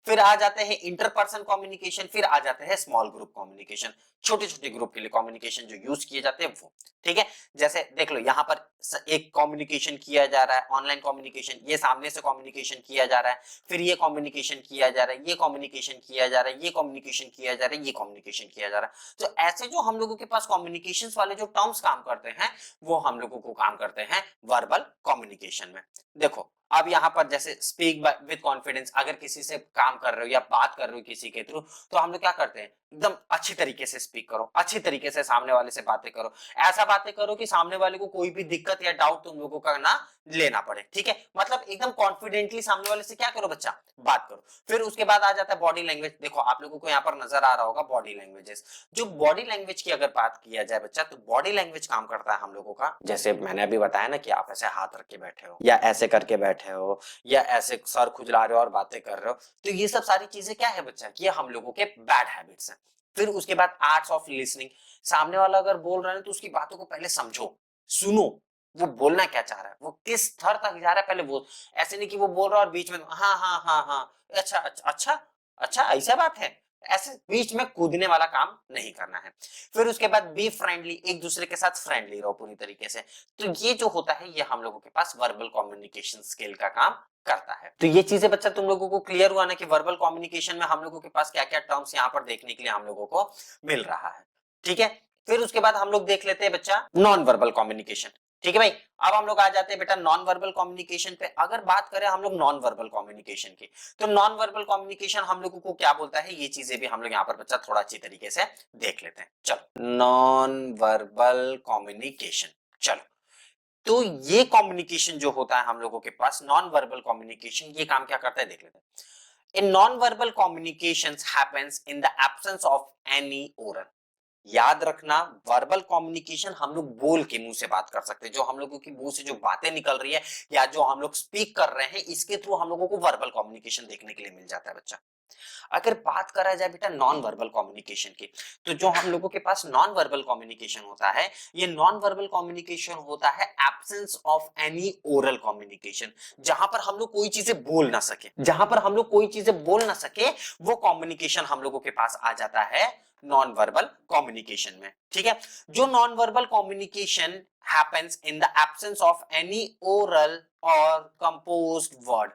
फिर आ जाते हैं इंटरपर्सन कम्युनिकेशन, फिर आ जाते हैं स्मॉल ग्रुप कम्युनिकेशन, छोटे छोटे ग्रुप के लिए कम्युनिकेशन जो यूज किए जाते हैं वो, ठीक है। जैसे देख लो यहाँ पर एक कम्युनिकेशन किया जा रहा है ऑनलाइन कम्युनिकेशन, ये सामने से कम्युनिकेशन किया जा रहा है, फिर ये कम्युनिकेशन किया जा रहा है, ये कम्युनिकेशन किया जा रहा है, ये कम्युनिकेशन किया जा रहा है, ये कम्युनिकेशन किया जा रहा है। तो ऐसे जो हम लोगों के पास कम्युनिकेशन वाले जो टर्म्स काम करते हैं वो हम लोगों को काम करते हैं वर्बल कम्युनिकेशन में। देखो अब यहाँ पर जैसे स्पीक विद कॉन्फिडेंस, अगर किसी से काम कर रहे हो या बात कर रहे हो किसी के थ्रू, तो हम लोग क्या करते हैं एकदम अच्छी तरीके से स्पीक करो, अच्छी तरीके से सामने वाले से बातें करो, ऐसा बातें करो कि सामने वाले को कोई भी दिक्कत या डाउट तुम लोगों का ना लेना पड़े, ठीक है। मतलब एकदम कॉन्फिडेंटली सामने वाले से क्या करो बच्चा, बात करो। फिर उसके बाद आ जाता है बॉडी लैंग्वेज। देखो आप लोगों को यहाँ पर नजर आ रहा होगा बॉडी लैंग्वेजेस। जो बॉडी लैंग्वेज की अगर बात किया जाए बच्चा, तो बॉडी लैंग्वेज काम करता है हम लोगों का, जैसे मैंने अभी बताया ना कि आप ऐसे हाथ रख के बैठे हो या ऐसे करके बैठे हो या ऐसे सर खुजला रहे हो और बातें कर रहे हो, तो ये सब सारी चीजें क्या है बच्चा, ये हम लोगों के बैड हैबिट्स हैं। फिर उसके बाद आर्ट्स ऑफ लिसनिंग, सामने वाला अगर बोल रहा है तो उसकी बातों को पहले समझो, सुनो, वो बोलना क्या चाह रहा है, वो किस स्तर तक जा रहा है पहले वो, ऐसे नहीं कि वो बोल रहा है और बीच में हाँ अच्छा अच्छा अच्छा अच्छा ऐसा बात है, ऐसे बीच में कूदने वाला काम नहीं करना है। फिर उसके बाद बी फ्रेंडली, एक दूसरे के साथ फ्रेंडली रहो पूरी तरीके से। तो ये जो होता है ये हम लोगों के पास वर्बल कम्युनिकेशन स्किल का काम करता है। तो ये चीजें बच्चा तुम लोगों को क्लियर हुआ ना कि वर्बल कम्युनिकेशन में हम लोगों के पास क्या क्या टर्म्स यहाँ पर देखने के लिए हम लोगों को मिल रहा है, ठीक है। फिर उसके बाद हम लोग देख लेते हैं बच्चा नॉन वर्बल कम्युनिकेशन, ठीक है भाई। अब हम लोग आ जाते हैं बेटा नॉन वर्बल कम्युनिकेशन पे। अगर बात करें हम लोग नॉन वर्बल कम्युनिकेशन की, तो नॉन वर्बल कम्युनिकेशन हम लोगों को क्या बोलता है, ये चीजें भी हम लोग यहाँ पर बच्चा थोड़ा अच्छी तरीके से देख लेते हैं। चलो नॉन वर्बल कम्युनिकेशन, चलो तो ये कम्युनिकेशन जो होता है हम लोगों के पास नॉन वर्बल कम्युनिकेशन, ये काम क्या करता है देख लेते हैं। In non verbal communications happens in the absence of any oral. याद रखना वर्बल कम्युनिकेशन हम लोग बोल के मुंह से बात कर सकते हैं, जो हम लोगों की मुंह से जो बातें निकल रही है या जो हम लोग स्पीक कर रहे हैं इसके थ्रू हम लोगों को वर्बल कम्युनिकेशन देखने के लिए मिल जाता है बच्चा। अगर बात करा जाए बेटा नॉन वर्बल कम्युनिकेशन की, तो जो हम लोगों के पास नॉन वर्बल कम्युनिकेशन होता है, ये नॉन वर्बल कम्युनिकेशन होता है absence of any oral communication. जहां पर हम लोग कोई चीजें बोल ना सके, जहां पर हम लोग कोई चीजें बोल ना सके, वो कम्युनिकेशन हम लोगों के पास आ जाता है नॉन वर्बल कम्युनिकेशन में, ठीक है। जो non verbal communication happens in the absence of any oral or composed word,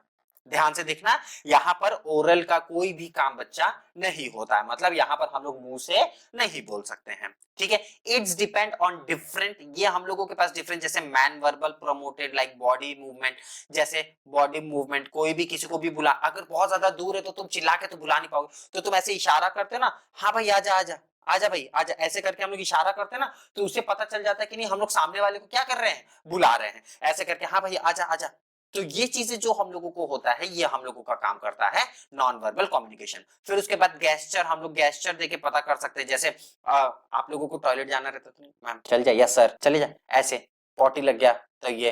ध्यान से देखना, यहाँ पर ओरल का कोई भी काम बच्चा नहीं होता है, मतलब यहाँ पर हम लोग मुंह से नहीं बोल सकते हैं, ठीक है। इट्स डिपेंड ऑन डिफरेंट, ये हम लोगों के पास डिफरेंट, जैसे man verbal promoted like body movement, जैसे बॉडी मूवमेंट, कोई भी किसी को भी बुला, अगर बहुत ज्यादा दूर है तो तुम चिल्ला के तो बुला नहीं पाओगे, तो तुम ऐसे इशारा करते हो ना, हाँ भाई आजा आजा आजा भाई आजा, ऐसे करके हम लोग इशारा करते हैं ना, तो उससे पता चल जाता है कि नहीं हम लोग सामने वाले को क्या कर रहे हैं, बुला रहे हैं, ऐसे करके हाँ भाई आजा आजा। तो ये चीजें जो हम लोगों को होता है, ये हम लोगों का काम करता है नॉन वर्बल कम्युनिकेशन। फिर उसके बाद गेस्चर, हम लोग गेस्चर देके पता कर सकते हैं, जैसे आप लोगों को टॉयलेट जाना रहता तो मैम चल जाए, यस सर चले जाए, ऐसे पॉटी लग गया तो ये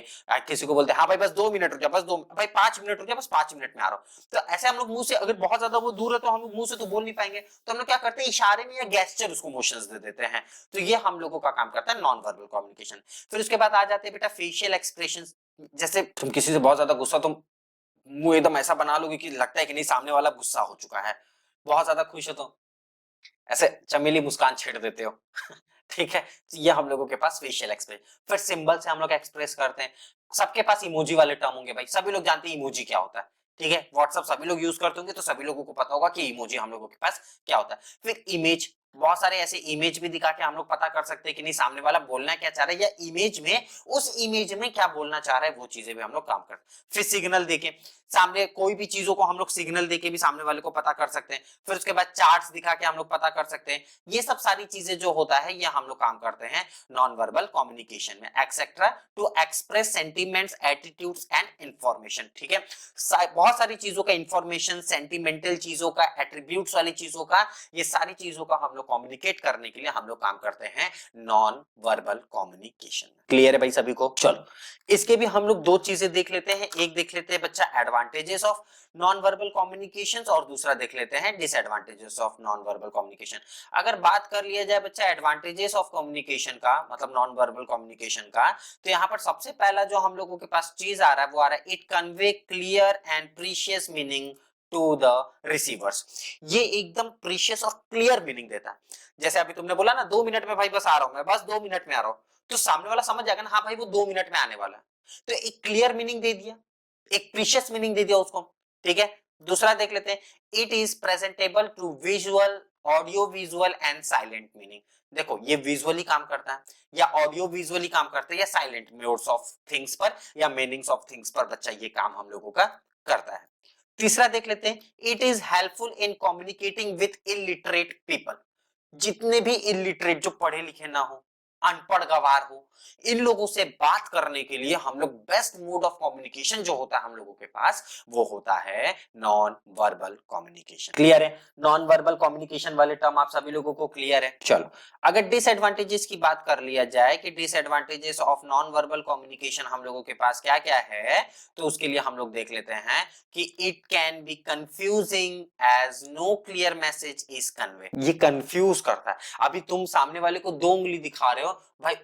किसी को बोलते हैं हाँ भाई बस 2 मिनट रुक जा, बस 2 भाई 5 मिनट रुक जा, बस 5 मिनट में आ रहा हूँ। तो ऐसे हम लोग मुंह से, अगर बहुत ज्यादा वो दूर है तो हम लोग मुंह से तो बोल नहीं पाएंगे, तो हम लोग क्या करते हैं, इशारे में या गेस्चर उसको मोशंस दे देते हैं। तो ये हम लोगों का काम करता है नॉन वर्बल कम्युनिकेशन। फिर उसके बाद आ जाते हैं बेटा फेशियल एक्सप्रेशन, जैसे तुम किसी से बहुत ज्यादा गुस्सा, तुम मुंह एकदम ऐसा बना लोगे कि लगता है कि नहीं सामने वाला गुस्सा हो चुका है, बहुत ज्यादा खुश हो तो ऐसे चमेली मुस्कान छेड़ देते हो ठीक है, तो ये हम लोगों के पास फेशियल एक्सप्रेशन। फिर सिंबल से हम लोग एक्सप्रेस करते हैं, सबके पास इमोजी वाले टर्म होंगे भाई, सभी लोग जानते हैं इमोजी क्या होता है, ठीक है, व्हाट्सएप सभी लोग यूज करते होंगे तो सभी लोगों को पता होगा कि इमोजी हम लोगों के पास क्या होता है। फिर इमेज, बहुत सारे ऐसे इमेज भी दिखा के हम लोग पता कर सकते हैं कि नहीं सामने वाला बोलना क्या चाह रहा है, या इमेज में उस इमेज में क्या बोलना चाह रहा है, वो चीजें भी हम लोग काम करते हैं। फिर सिग्नल देके, सामने कोई भी चीजों को हम लोग सिग्नल देके भी सामने वाले को पता कर सकते हैं। फिर उसके बाद चार्ट्स दिखा के हम लोग पता कर सकते हैं। ये सब सारी चीजें जो होता है ये हम लोग काम करते हैं नॉन वर्बल कम्युनिकेशन में, etcetera to express sentiments, attitudes and information, ठीक है। बहुत सारी चीजों का इंफॉर्मेशन, सेंटिमेंटल चीजों का, एट्रीब्यूट्स वाली चीजों का, ये सारी चीजों का हम लोग कम्युनिकेट करने के लिए हम लोग काम करते हैं नॉन वर्बल कम्युनिकेशन। क्लियर है भाई सभी को? चलो इसके भी हम लोग दो चीजें देख लेते हैं, एक देख लेते हैं बच्चा advantages of non verbal communication, और दूसरा देख लेते हैं disadvantages of non verbal communication. अगर बात कर लिया जाए बच्चा एडवांटेजेस ऑफ कम्युनिकेशन का, मतलब नॉन वर्बल कम्युनिकेशन का, तो यहाँ पर सबसे पहला जो हम लोगों के पास चीज आ रहा है वो आ रहा है, it convey clear and precise meaning to the receivers. ये एकदम प्रीशियस और क्लियर मीनिंग देता है। जैसे अभी तुमने बोला ना 2 मिनट में भाई बस आ रहा हूं मैं, बस 2 मिनट में आ रहा हूं, तो सामने वाला समझ जाएगा ना हाँ भाई वो 2 मिनट में आने वाला है, तो एक क्लियर मीनिंग दे दिया, एक प्रीशियस मीनिंग दे दिया उसको, ठीक है। दूसरा देख लेते हैं, it is presentable to visual, audio visual and silent meaning. देखो ये विजुअली काम करता है या ऑडियो विजुअली काम करता है या साइलेंट मोड्स ऑफ थिंग्स पर या मीनिंग्स ऑफ थिंग्स पर बच्चा ये काम हम लोगों का करता है। तीसरा देख लेते हैं, it is helpful in communicating with illiterate people. जितने भी इलिटरेट, जो पढ़े लिखे ना हो, अनपढ़ गवार हो, इन लोगों से बात करने के लिए हम लोग बेस्ट मोड ऑफ कम्युनिकेशन जो होता है हम लोगों के पास वो होता है नॉन वर्बल कम्युनिकेशन। क्लियर है? नॉन वर्बल कम्युनिकेशन वाले टर्म आप सभी लोगों को क्लियर है? चलो अगर डिसएडवांटेजेस की बात कर लिया जाए कि disadvantages of non verbal communication हम लोगों के पास क्या क्या है, तो उसके लिए हम लोग देख लेते हैं कि it can be confusing as no clear message is convey. ये कंफ्यूज करता है, अभी तुम सामने वाले को 2 उंगली दिखा रहे हो भाई,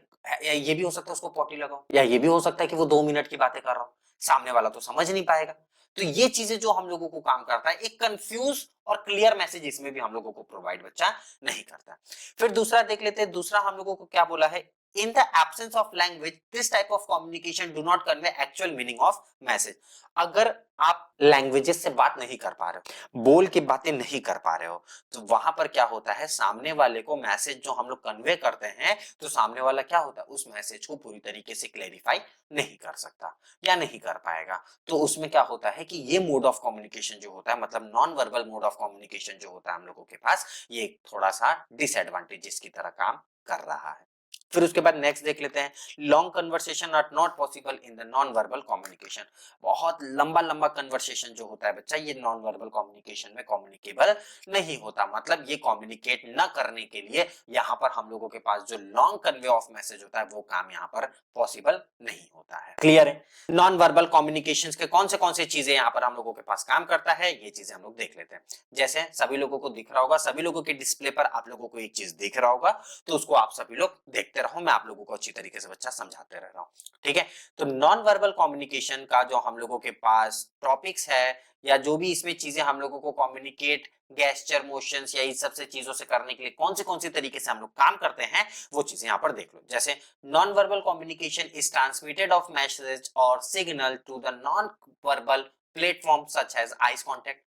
ये भी हो सकता है उसको पॉटी लगाओ, या ये भी हो सकता है कि वो 2 मिनट की बातें कर रहा हो, सामने वाला तो समझ नहीं पाएगा। तो ये चीजें जो हम लोगों को काम करता है, एक कंफ्यूज और क्लियर मैसेज इसमें भी हम लोगों को प्रोवाइड बच्चा नहीं करता। फिर दूसरा देख लेते हैं, दूसरा हम लोगों को क्या बोला है, in the absence of language this type of communication do not convey actual meaning of message। अगर आप लैंग्वेजेस से बात नहीं कर पा रहे हो, बोल के बातें नहीं कर पा रहे हो, तो वहां पर क्या होता है, सामने वाले को मैसेज जो हम लोग कन्वे करते हैं, तो सामने वाला क्या होता है, उस मैसेज को पूरी तरीके से क्लैरिफाई नहीं कर सकता या नहीं कर पाएगा। तो उसमें क्या होता है कि ये मोड ऑफ कम्युनिकेशन जो होता है, मतलब non verbal mode of communication जो होता है हम लोगों के पास, ये थोड़ा सा डिसएडवांटेजेस की तरह काम कर रहा है। फिर उसके बाद नेक्स्ट देख लेते हैं, long conversation are not possible in the non verbal communication. बहुत लंबा लंबा कन्वर्सेशन जो होता है बच्चा, ये नॉन वर्बल कम्युनिकेशन में कम्युनिकेबल नहीं होता, मतलब ये कम्युनिकेट न करने के लिए यहाँ पर हम लोगों के पास जो लॉन्ग कन्वे ऑफ मैसेज होता है वो काम यहाँ पर पॉसिबल नहीं होता है। क्लियर है? नॉन वर्बल कम्युनिकेशन के कौन से चीजें यहाँ पर हम लोगों के पास काम करता है, ये चीजें हम लोग देख लेते हैं। जैसे सभी लोगों को दिख रहा होगा, सभी लोगों के डिस्प्ले पर आप लोगों को एक चीज दिख रहा होगा, तो उसको आप सभी लोग देखते रहो, मैं आप लोगों को अच्छी तरीके से बच्चा समझाते रह रहा हूं, ठीक है। तो नॉन वर्बल कम्युनिकेशन का जो हम लोगों के पास टॉपिक्स है, या जो भी इसमें चीजें हम लोगों को कम्युनिकेट, गेस्चर, मोशंस या इस सब से चीजों से करने के लिए कौन सी तरीके से हम लोग काम करते हैं, वो चीजें यहाँ पर देख लो। जैसे non verbal communication is transmitted of message और signal to the non verbal platform such as eyes contact.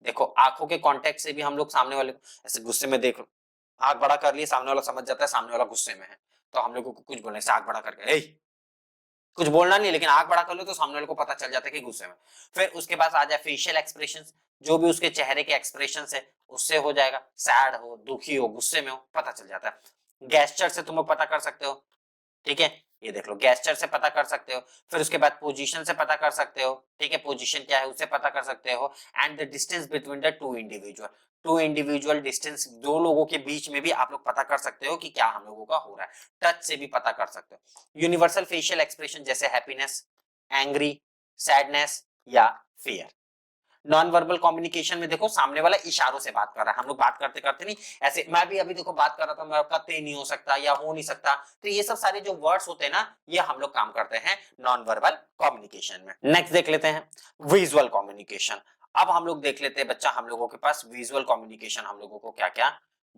देखो आंखों के कांटेक्ट से भी हम लोग सामने वाले को ऐसे गुस्से में देख लो, आंख बड़ा कर लिए, सामने वाला समझ जाता है सामने वाला गुस्से में है, तो हम लोगों को कुछ बोलने से आंख बड़ा करके ए, कुछ बोलना नहीं, लेकिन आंख बड़ा कर लो तो सामने वाले को पता चल जाता है कि गुस्से में। फिर उसके बाद आ जाए फेशियल एक्सप्रेशंस, जो भी उसके चेहरे के एक्सप्रेशंस है उससे हो जाएगा, सैड हो, दुखी हो, गुस्से में हो, पता चल जाता है। गेस्चर से तुम लोग पता कर सकते हो, ठीक है, ये देख लो गेस्चर से पता कर सकते हो। फिर उसके बाद पोजीशन से पता कर सकते हो, ठीक है, पोजीशन क्या है उससे पता कर सकते हो। And the distance between the two individual distance, दो लोगों के बीच में भी आप लोग पता कर सकते हो कि क्या हम लोगों का हो रहा है। टच से भी पता कर सकते हो। यूनिवर्सल फेशियल एक्सप्रेशन जैसे हैप्पीनेस, एंग्री, सैडनेस या फियर। नॉन वर्बल कम्युनिकेशन में देखो सामने वाला इशारों से बात कर रहा है, हम लोग बात करते करते नहीं ऐसे, मैं भी अभी देखो बात कर रहा था, मैं कतई नहीं हो सकता या हो नहीं सकता, तो ये सब सारे जो वर्ड्स होते हैं ना, ये हम लोग काम करते हैं नॉन वर्बल कम्युनिकेशन में। नेक्स्ट देख लेते हैं विजुअल कम्युनिकेशन। अब हम लोग देख लेते हैं बच्चा, हम लोगों के पास विजुअल कम्युनिकेशन हम लोगों को क्या क्या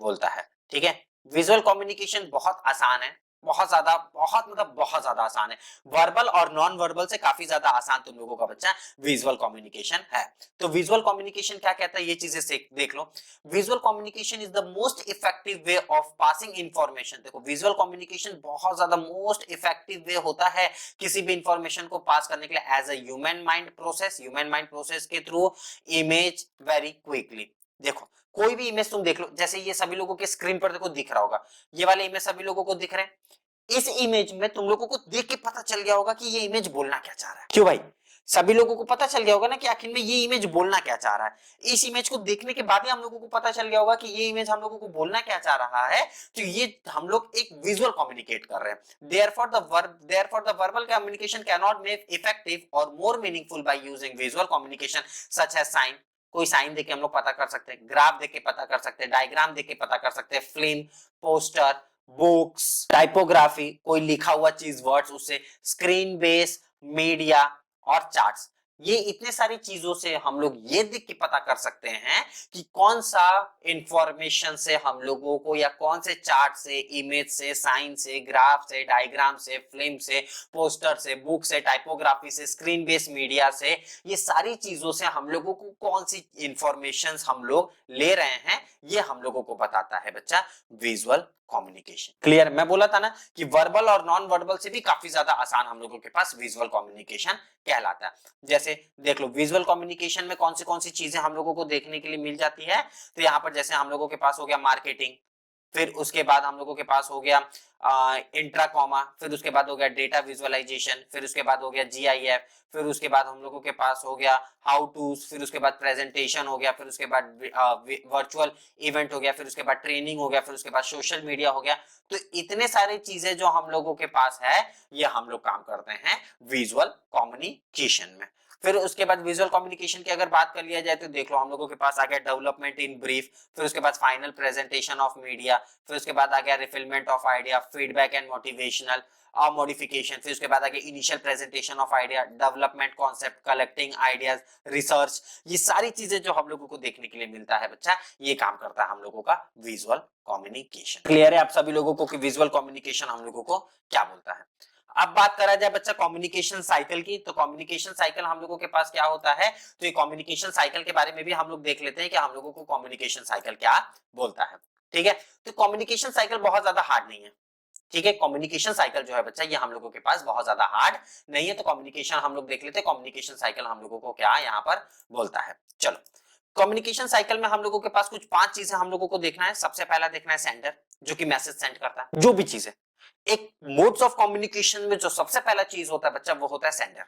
बोलता है, ठीक है। विजुअल कम्युनिकेशन बहुत आसान है, बहुत ज्यादा, बहुत मतलब बहुत ज्यादा आसान है। वर्बल और नॉन वर्बल से काफी ज्यादा आसान तुम लोगों का बच्चा विजुअल कम्युनिकेशन है। तो विजुअल कम्युनिकेशन क्या कहता है, ये चीजें देख लो। Visual communication is the most effective way of passing information. देखो विजुअल कम्युनिकेशन बहुत ज्यादा मोस्ट इफेक्टिव वे होता है किसी भी इंफॉर्मेशन को पास करने के लिए as a human mind process के थ्रू इमेज वेरी क्विकली। देखो कोई भी इमेज तुम देख लो, जैसे ये सभी लोगों के स्क्रीन पर देखो दिख रहा होगा, ये वाले इमेज सभी लोगों को दिख रहे हैं। इस इमेज में तुम लोगों को देख के पता चल गया होगा कि ये इमेज बोलना क्या चाह रहा है। क्यों भाई, सभी लोगों को पता चल गया होगा ना कि आखिर में ये इमेज बोलना क्या चाह रहा है। इस इमेज को देखने के बाद ही हम लोगों को पता चल गया होगा कि ये इमेज हम लोगों को बोलना क्या चाह रहा है। तो ये हम लोग एक विजुअल कम्युनिकेट कर रहे हैं। Therefore the verbal communication cannot make effective or more meaningful by using visual communication such as sign। कोई साइन देख के हम लोग पता कर सकते हैं, ग्राफ देख के पता कर सकते हैं, डायग्राम देख के पता कर सकते हैं, फिल्म, पोस्टर, बुक्स, टाइपोग्राफी, कोई लिखा हुआ चीज वर्ड्स, उससे स्क्रीन बेस मीडिया और चार्ट्स। ये इतने सारी चीजों से हम लोग ये देख के पता कर सकते हैं कि कौन सा इंफॉर्मेशन से हम लोगों को, या कौन से चार्ट से, इमेज से, साइन से, ग्राफ से, डायग्राम से, फिल्म से, पोस्टर से, बुक से, टाइपोग्राफी से, स्क्रीन बेस्ड मीडिया से, ये सारी चीजों से हम लोगों को कौन सी इंफॉर्मेशन हम लोग ले रहे हैं, ये हम लोगों को बताता है बच्चा विजुअल कम्युनिकेशन। क्लियर, मैं बोला था ना कि वर्बल और नॉन वर्बल से भी काफी ज्यादा आसान हम लोगों के पास विजुअल कम्युनिकेशन कहलाता है। जैसे देख लो विजुअल कम्युनिकेशन में कौन सी चीजें हम लोगों को देखने के लिए मिल जाती है। तो यहाँ पर जैसे हम लोगों के पास हो गया मार्केटिंग, फिर उसके बाद हम लोगों के पास हो गया इंट्राकॉमा, फिर उसके बाद हो गया डेटा विजुअलाइजेशन, फिर उसके बाद हो गया जीआईएफ, फिर उसके बाद हम लोगों के पास हो गया हाउ टू, फिर उसके बाद प्रेजेंटेशन हो गया, फिर उसके बाद वर्चुअल इवेंट हो गया, फिर उसके बाद ट्रेनिंग हो गया, फिर उसके बाद सोशल मीडिया हो गया। तो इतने सारे चीजें जो हम लोगों के पास है, ये हम लोग काम करते हैं विजुअल कम्युनिकेशन में। फिर उसके बाद विजुअल कम्युनिकेशन की अगर बात कर लिया जाए तो देख लो हम लोगों के पास आ गया डेवलपमेंट इन ब्रीफ, फिर उसके बाद फाइनल प्रेजेंटेशन ऑफ मीडिया, फिर उसके बाद आ गया refinement of idea, feedback and motivational modification, फिर उसके बाद आ गया initial presentation of idea, development concept, collecting ideas, research. ये सारी चीजें जो हम लोगों को देखने के लिए मिलता है बच्चा, ये काम करता है हम लोगों का विजुअल कम्युनिकेशन। क्लियर है आप सभी लोगों को कि विजुअल कम्युनिकेशन हम लोगों को क्या बोलता है। अब बात करा जाए बच्चा कम्युनिकेशन साइकिल की, तो कम्युनिकेशन साइकिल हम लोगों के पास क्या होता है, तो ये कम्युनिकेशन साइकिल के बारे में भी हम लोग देख लेते हैं कि हम लोगों को कम्युनिकेशन साइकिल क्या बोलता है। ठीक है, तो कम्युनिकेशन साइकिल बहुत ज्यादा हार्ड नहीं है, ठीक है। कम्युनिकेशन साइकिल जो है बच्चा, ये हम लोगों के पास बहुत ज्यादा हार्ड नहीं है। तो कम्युनिकेशन हम लोग देख लेते हैं, कम्युनिकेशन साइकिल हम लोगों को क्या यहाँ पर बोलता है। चलो, कम्युनिकेशन साइकिल में हम लोगों के पास कुछ 5 चीजें हम लोगों को देखना है। सबसे पहला देखना है सेंडर, जो कि मैसेज सेंड करता है, जो भी चीज है। एक मोड्स ऑफ कम्युनिकेशन में जो सबसे पहला चीज होता है बच्चा, वो होता है सेंडर,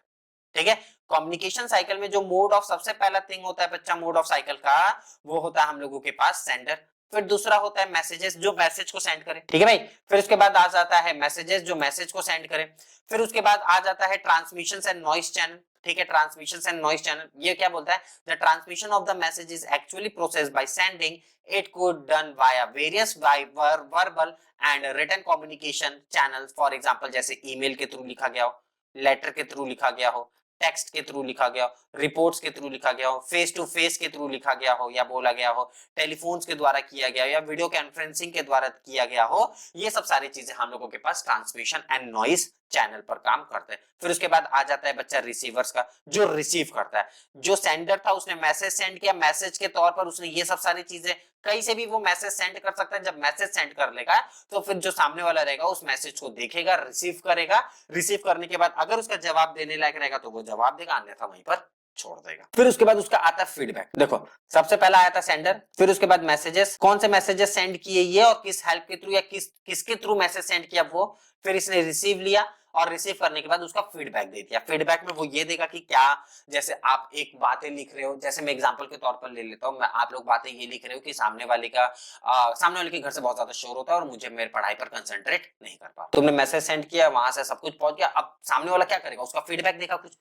ठीक है। कम्युनिकेशन साइकिल में जो मोड ऑफ सबसे पहला थिंग होता है बच्चा, मोड ऑफ साइकिल का, वो होता है हम लोगों के पास सेंडर। फिर दूसरा होता है मैसेजेस, जो मैसेज को सेंड करे, ठीक है भाई। फिर उसके बाद आ जाता है मैसेजेस, जो मैसेज को सेंड करे। फिर उसके बाद आ जाता है ट्रांसमिशन एंड नॉइस चैनल, ठीक है। ट्रांसमिशन एंड नॉइस चैनल ये क्या बोलता है, the transmission of the message is actually processed by sending, it could done via various verbal and written communication channels. For example जैसे ईमेल के through लिखा गया हो, लेटर के थ्रू लिखा गया हो, टेक्स्ट के थ्रू लिखा गया हो, रिपोर्ट्स के थ्रू लिखा गया हो, फेस टू फेस के थ्रू लिखा गया हो या बोला गया हो, टेलीफोन्स के द्वारा किया गया हो, या वीडियो कॉन्फ्रेंसिंग के द्वारा किया गया हो। ये सब सारी चीजें हम लोगों के पास ट्रांसमिशन एंड नॉइस चैनल पर काम करते हैं। फिर उसके बाद आ जाता है बच्चा रिसीवर्स का, जो रिसीव करता है। जो सेंडर था उसने मैसेज सेंड किया, मैसेज के तौर पर उसने ये सब सारी चीजें, कहीं से भी वो मैसेज सेंड कर सकता है। जब मैसेज सेंड कर लेगा तो फिर जो सामने वाला रहेगा उस मैसेज को देखेगा, रिसीव करेगा, रिसीव करने के बाद अगर उसका जवाब देने लायक रहेगा तो वो जवाब देगा, अन्यथा वहीं पर छोड़ देगा। फिर उसके बाद उसका आता है फीडबैक। देखो सबसे पहला आया था सेंडर, फिर उसके बाद मैसेजेस, कौन से मैसेजेस सेंड किए ये और किस हेल्प के थ्रू या किसके थ्रू मैसेज सेंड किया वो। फिर इसने रिसीव लिया और रिसीव करने के बाद उसका फीडबैक दे दिया। फीडबैक में वो ये देगा कि क्या, जैसे आप एक बातें लिख रहे हो, जैसे मैं एग्जांपल के तौर पर ले लेता हूं, मैं आप लोग बातें ये लिख रहे हो कि सामने वाले के घर से बहुत ज्यादा शोर होता है और मुझे मेरे पढ़ाई पर कंसंट्रेट नहीं कर पा। तुमने मैसेज सेंड किया, वहां से सब कुछ पहुंच गया। अब सामने वाला क्या करेगा, उसका फीडबैक देगा कुछ।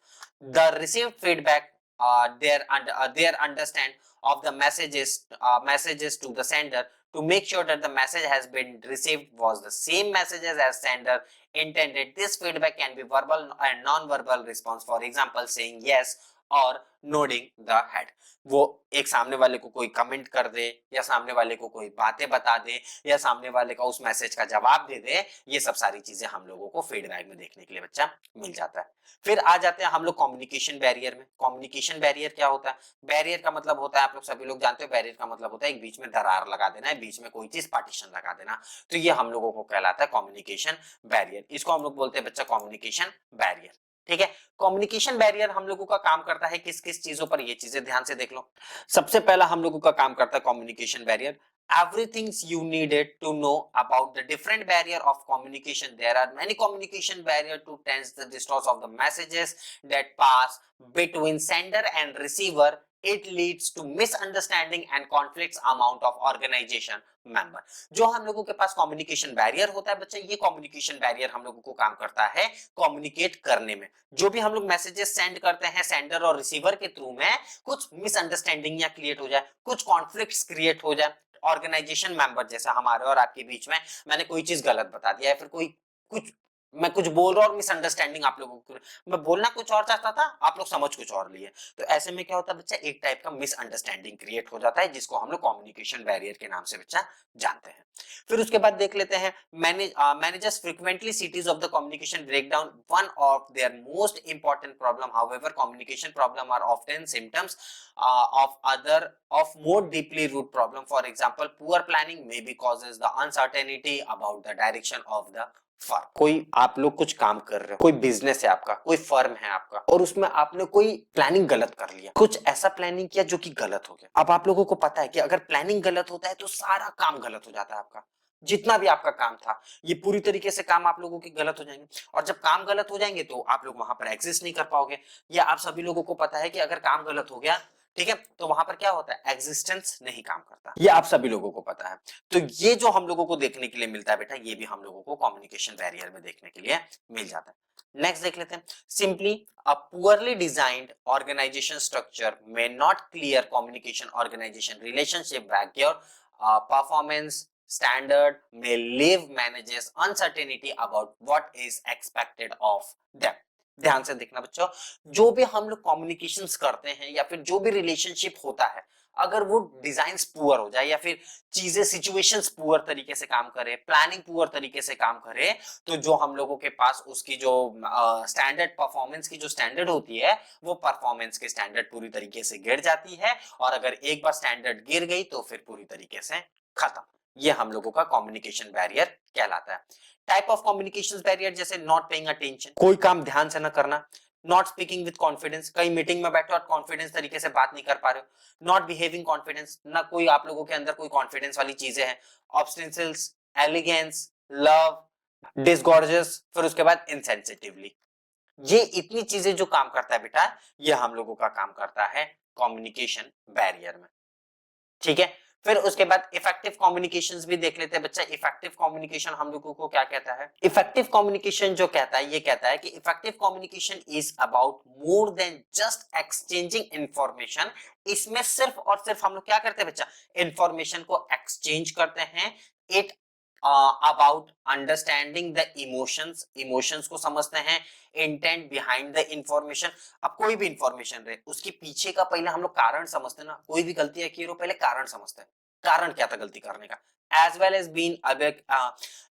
The received feedback their understand of the messages to the sender to make sure that the message has been received was the same messages as sender intended. This feedback can be verbal and non-verbal response, for example saying yes और nodding the head. वो एक सामने वाले को कोई comment कर दे या सामने वाले को कोई बातें बता दे या सामने वाले का उस मैसेज का जवाब दे दे, ये सब सारी चीजें हम लोगों को फीडबैक में देखने के लिए बच्चा मिल जाता है। फिर आ जाते हैं हम लोग कम्युनिकेशन बैरियर में। कम्युनिकेशन बैरियर क्या होता है? बैरियर का मतलब होता है, आप लोग सभी लोग जानते हो, बैरियर का मतलब होता है एक बीच में दरार लगा देना है, बीच में कोई चीज पार्टीशन लगा देना। तो ये हम लोगों को कहलाता है कम्युनिकेशन बैरियर। इसको हम लोग बोलते हैं बच्चा कम्युनिकेशन बैरियर। ठीक है, कम्युनिकेशन बैरियर हम लोगों का काम करता है किस किस चीजों पर, ये चीजें ध्यान से देख लो। सबसे पहला हम लोगों का काम करता है communication barrier, everything you needed to know about the different barrier of communication. There are many communication barrier to tense the distance of the messages that pass between sender and receiver. It leads to misunderstanding and conflicts amount of organization member. जो हम लोगों के पास communication barrier होता है बच्चा, ये communication barrier हम लोगों को काम करता है कम्युनिकेट करने में। जो भी हम लोग मैसेजेस सेंड करते हैं सेंडर और रिसीवर के थ्रू में, कुछ मिसअंडरस्टैंडिंग या क्रिएट हो जाए, कुछ कॉन्फ्लिक्ट्स क्रिएट हो जाए, ऑर्गेनाइजेशन मेंबर जैसे हमारे और आपके बीच में मैंने कोई चीज गलत बता दिया है, फिर कोई कुछ मैं कुछ बोल रहा हूँ और मिसअंडरस्टैंडिंग आप लोगों को, मैं बोलना कुछ और चाहता था, आप लोग समझ कुछ और लिए, तो ऐसे में क्या होता है बच्चा, एक टाइप का मिसअंडरस्टैंडिंग क्रिएट हो जाता है, जिसको हम लोग कम्युनिकेशन बैरियर के नाम से बच्चा जानते हैं। फिर उसके बाद देख लेते हैं managers frequently cites of the communication breakdown, one of their most important problem. However communication problem are often symptoms of more deeply root problem. For example, poor planning maybe causes the uncertainty about the direction of the firm. कोई आप लोग कुछ काम कर रहे हो, कोई business है आपका, कोई फर्म है आपका, और उसमें आपने कोई प्लानिंग गलत कर लिया, कुछ ऐसा प्लानिंग किया जो कि गलत हो गया। अब आप लोगों को पता है कि अगर प्लानिंग गलत होता है तो सारा काम गलत हो जाता है आपका, जितना भी आपका काम था ये पूरी तरीके से काम आप लोगों के गलत हो जाएंगे। और जब काम गलत हो जाएंगे तो आप लोग वहां पर एग्जिस्ट नहीं कर पाओगे। या आप सभी लोगों को पता है कि अगर काम गलत हो गया, ठीक है, तो वहां पर क्या होता है, एग्जिस्टेंस नहीं काम करता, ये आप सभी लोगों को पता है। तो ये जो हम लोगों को देखने के लिए मिलता है बेटा, ये भी हम लोगों को कम्युनिकेशन बैरियर में देखने के लिए मिल जाता है। नेक्स्ट देख लेते हैं, simply a poorly designed organization structure may not clear communication organization relationship background performance standard may leave managers uncertainty about what is expected of them. ध्यान से देखना बच्चों, जो भी हम लोग कम्युनिकेशंस करते हैं या फिर जो भी रिलेशनशिप होता है, अगर वो डिजाइन्स पुअर हो जाए या फिर चीजें सिचुएशंस पुअर तरीके से काम करे, प्लानिंग पुअर तरीके से काम करे, तो जो हम लोगों के पास उसकी जो स्टैंडर्ड परफॉर्मेंस की जो स्टैंडर्ड होती है, वो परफॉर्मेंस के स्टैंडर्ड पूरी तरीके से गिर जाती है। और अगर एक बार स्टैंडर्ड गिर गई तो फिर पूरी तरीके से खत्म। ये हम लोगों का कम्युनिकेशन बैरियर कहलाता है। टाइप ऑफ कम्युनिकेशन बैरियर जैसे नॉट पेइंग अटेंशन, कोई काम ध्यान से न करना, नॉट स्पीकिंग विद कॉन्फिडेंस, कई मीटिंग में बैठे और कॉन्फिडेंस तरीके से बात नहीं कर पा रहे हो, नॉट बिहेविंग कॉन्फिडेंस, ना कोई आप लोगों के अंदर कोई कॉन्फिडेंस वाली चीजें हैं, ऑब्स्टिनेंस, एलिगेंस, लव, डिसगॉर्जियस, फिर उसके बाद इनसेंसिटिवली। ये इतनी चीजें जो काम करता है बेटा, ये हम लोगों का काम करता है कम्युनिकेशन बैरियर में। ठीक है, फिर उसके बाद इफेक्टिव कम्युनिकेशंस भी देख लेते हैं बच्चा। इफेक्टिव कम्युनिकेशन हम लोगों को क्या कहता है? इफेक्टिव कम्युनिकेशन जो कहता है, ये कहता है कि effective communication is about more than just exchanging information. इसमें सिर्फ और सिर्फ हम लोग क्या करते हैं बच्चा? इंफॉर्मेशन को एक्सचेंज करते हैं। It about understanding the emotions, emotions को समझते हैं, इंटेंट बिहाइंड द इंफॉर्मेशन। अब कोई भी इंफॉर्मेशन रहे, उसके पीछे का पहले हम लोग कारण समझते हैं ना, कोई भी गलती है कि पहले कारण समझते हैं, कारण क्या था गलती करने का, as well as being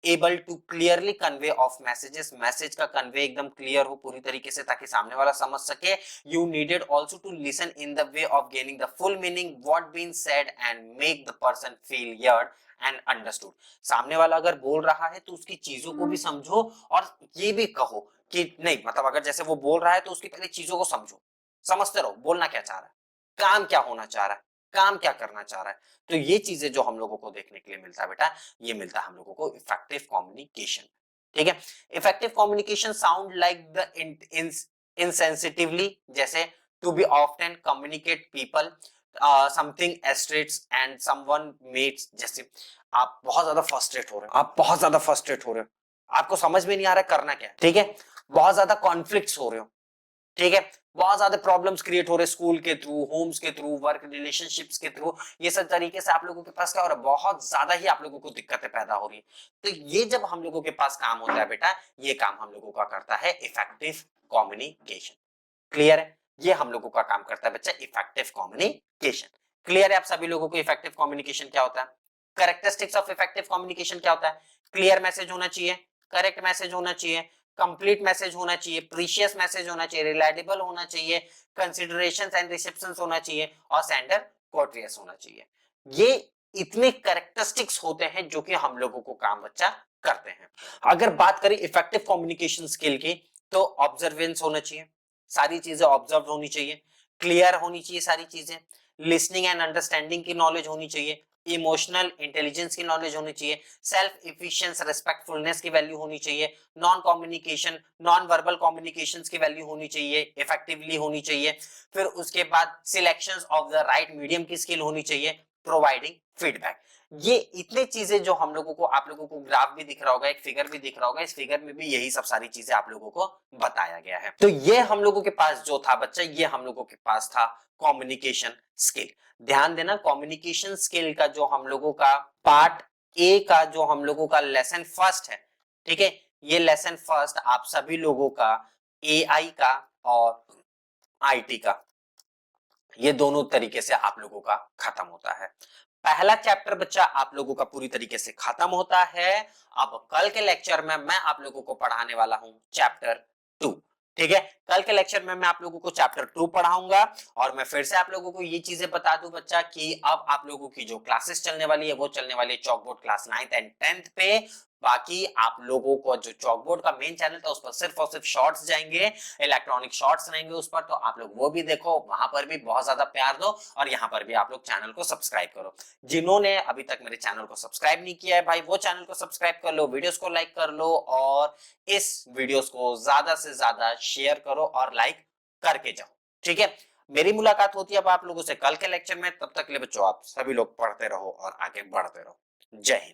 able to clearly convey of messages, message का कन्वे एकदम क्लियर हो पूरी तरीके से ताकि सामने वाला समझ सके. You needed also to listen in the way of gaining the full meaning what being said and make the person feel heard and understood. सामने वाला अगर बोल रहा है तो उसकी चीजों को भी समझो और ये भी कहो कि नहीं, मतलब अगर जैसे वो बोल रहा है तो उसकी पहले चीजों को समझो, समझते रहो बोलना क्या चाह रहा है, काम क्या होना चाह रहा है, काम क्या करना चाह रहा है. तो ये चीजें जो हम लोगों को देखने के लिए मिलता है बेटा, ये मिलता है हम लोगों को इफेक्टिव कम्युनिकेशन. ठीक है. Effective communication sound like the insensitively, जैसे to be often communicate people something frustrates and someone makes, जैसे आप बहुत ज्यादा फ्रस्ट्रेट हो रहे हो, आप बहुत ज्यादा फ्रस्ट्रेट हो रहे हो, आपको समझ में नहीं आ रहा है करना क्या है. ठीक है. बहुत ज्यादा कॉन्फ्लिक्ट्स हो रहे हो. ठीक है. बहुत ज्यादा प्रॉब्लम्स क्रिएट हो रहे स्कूल के थ्रू, होम्स के थ्रू, वर्क रिलेशनशिप्स के थ्रू, ये सब तरीके से आप लोगों के पास क्या हो रहा है, बहुत ज्यादा ही आप लोगों को दिक्कतें पैदा हो रही है. तो ये जब हम लोगों के पास काम होता है बेटा, ये काम हम लोगों का करता है इफेक्टिव कम्युनिकेशन. क्लियर है. ये हम लोगों का काम करता है बच्चा इफेक्टिव कम्युनिकेशन. क्लियर है आप सभी लोगों को इफेक्टिव कम्युनिकेशन क्या होता है. कैरेक्टरिस्टिक्स ऑफ इफेक्टिव कम्युनिकेशन क्या होता है. क्लियर मैसेज होना चाहिए, करेक्ट मैसेज होना चाहिए, कंप्लीट मैसेज होना चाहिए, प्रीशियस मैसेज होना चाहिए, रिलायबल होना चाहिए, कंसीडरेशंस एंड रिसेप्शंस होना चाहिए और सेंडर कोर्टियस होना चाहिए. ये इतने कैरेक्टरिस्टिक्स होते हैं जो कि हम लोगों को काम बच्चा करते हैं. अगर बात करें इफेक्टिव कम्युनिकेशन स्किल की, तो ऑब्जर्वेंस होना चाहिए, सारी चीजें ऑब्जर्व होनी चाहिए, क्लियर होनी चाहिए सारी चीजें, लिसनिंग एंड अंडरस्टैंडिंग की नॉलेज होनी चाहिए, इमोशनल इंटेलिजेंस की नॉलेज होनी चाहिए, सेल्फ एफिशिएंस रेस्पेक्टफुलनेस की वैल्यू होनी चाहिए, non communication non verbal communications की वैल्यू होनी चाहिए, इफेक्टिवली होनी चाहिए. फिर उसके बाद selections of the right medium की स्किल होनी चाहिए, प्रोवाइडिंग फीडबैक. ये इतने चीजें जो हम लोगों को, आप लोगों को ग्राफ भी दिख रहा होगा, एक फिगर भी दिख रहा होगा, इस फिगर में भी यही सब सारी चीजें आप लोगों को बताया गया है. तो ये हम लोगों के पास जो था बच्चा, ये हम लोगों के पास था कम्युनिकेशन स्किल. ध्यान देना, कम्युनिकेशन स्किल का जो हम लोगों का पार्ट ए का जो हम लोगों का लेसन फर्स्ट है, ठीक है, ये लेसन फर्स्ट आप सभी लोगों का एआई का और आईटी का, ये दोनों तरीके से आप लोगों का खत्म होता है. पहला चैप्टर बच्चा आप लोगों का पूरी तरीके से खत्म होता है. अब कल के लेक्चर में मैं आप लोगों को पढ़ाने वाला हूं चैप्टर 2. ठीक है. कल के लेक्चर में मैं आप लोगों को चैप्टर 2 पढ़ाऊंगा. और मैं फिर से आप लोगों को ये चीजें बता दूं बच्चा कि अब आप लोगों की जो क्लासेस चलने वाली है वो चलने वाली है chalkboard class 9th and 10th पे. बाकी आप लोगों को जो चॉकबोर्ड का मेन चैनल था उस पर सिर्फ और सिर्फ शॉर्ट्स जाएंगे, इलेक्ट्रॉनिक शॉर्ट्स रहेंगे उस पर, तो आप लोग वो भी देखो, वहां पर भी बहुत ज्यादा प्यार दो और यहाँ पर भी आप लोग चैनल को सब्सक्राइब करो. जिन्होंने अभी तक मेरे चैनल को सब्सक्राइब नहीं किया है भाई, वो चैनल को सब्सक्राइब कर लो, वीडियोस को लाइक कर लो और इस वीडियोस को ज्यादा से ज्यादा शेयर करो और लाइक करके जाओ. ठीक है. मेरी मुलाकात होती है अब आप लोगों से कल के लेक्चर में. तब तक के लिए बच्चों आप सभी लोग पढ़ते रहो और आगे बढ़ते रहो. जय हिंद.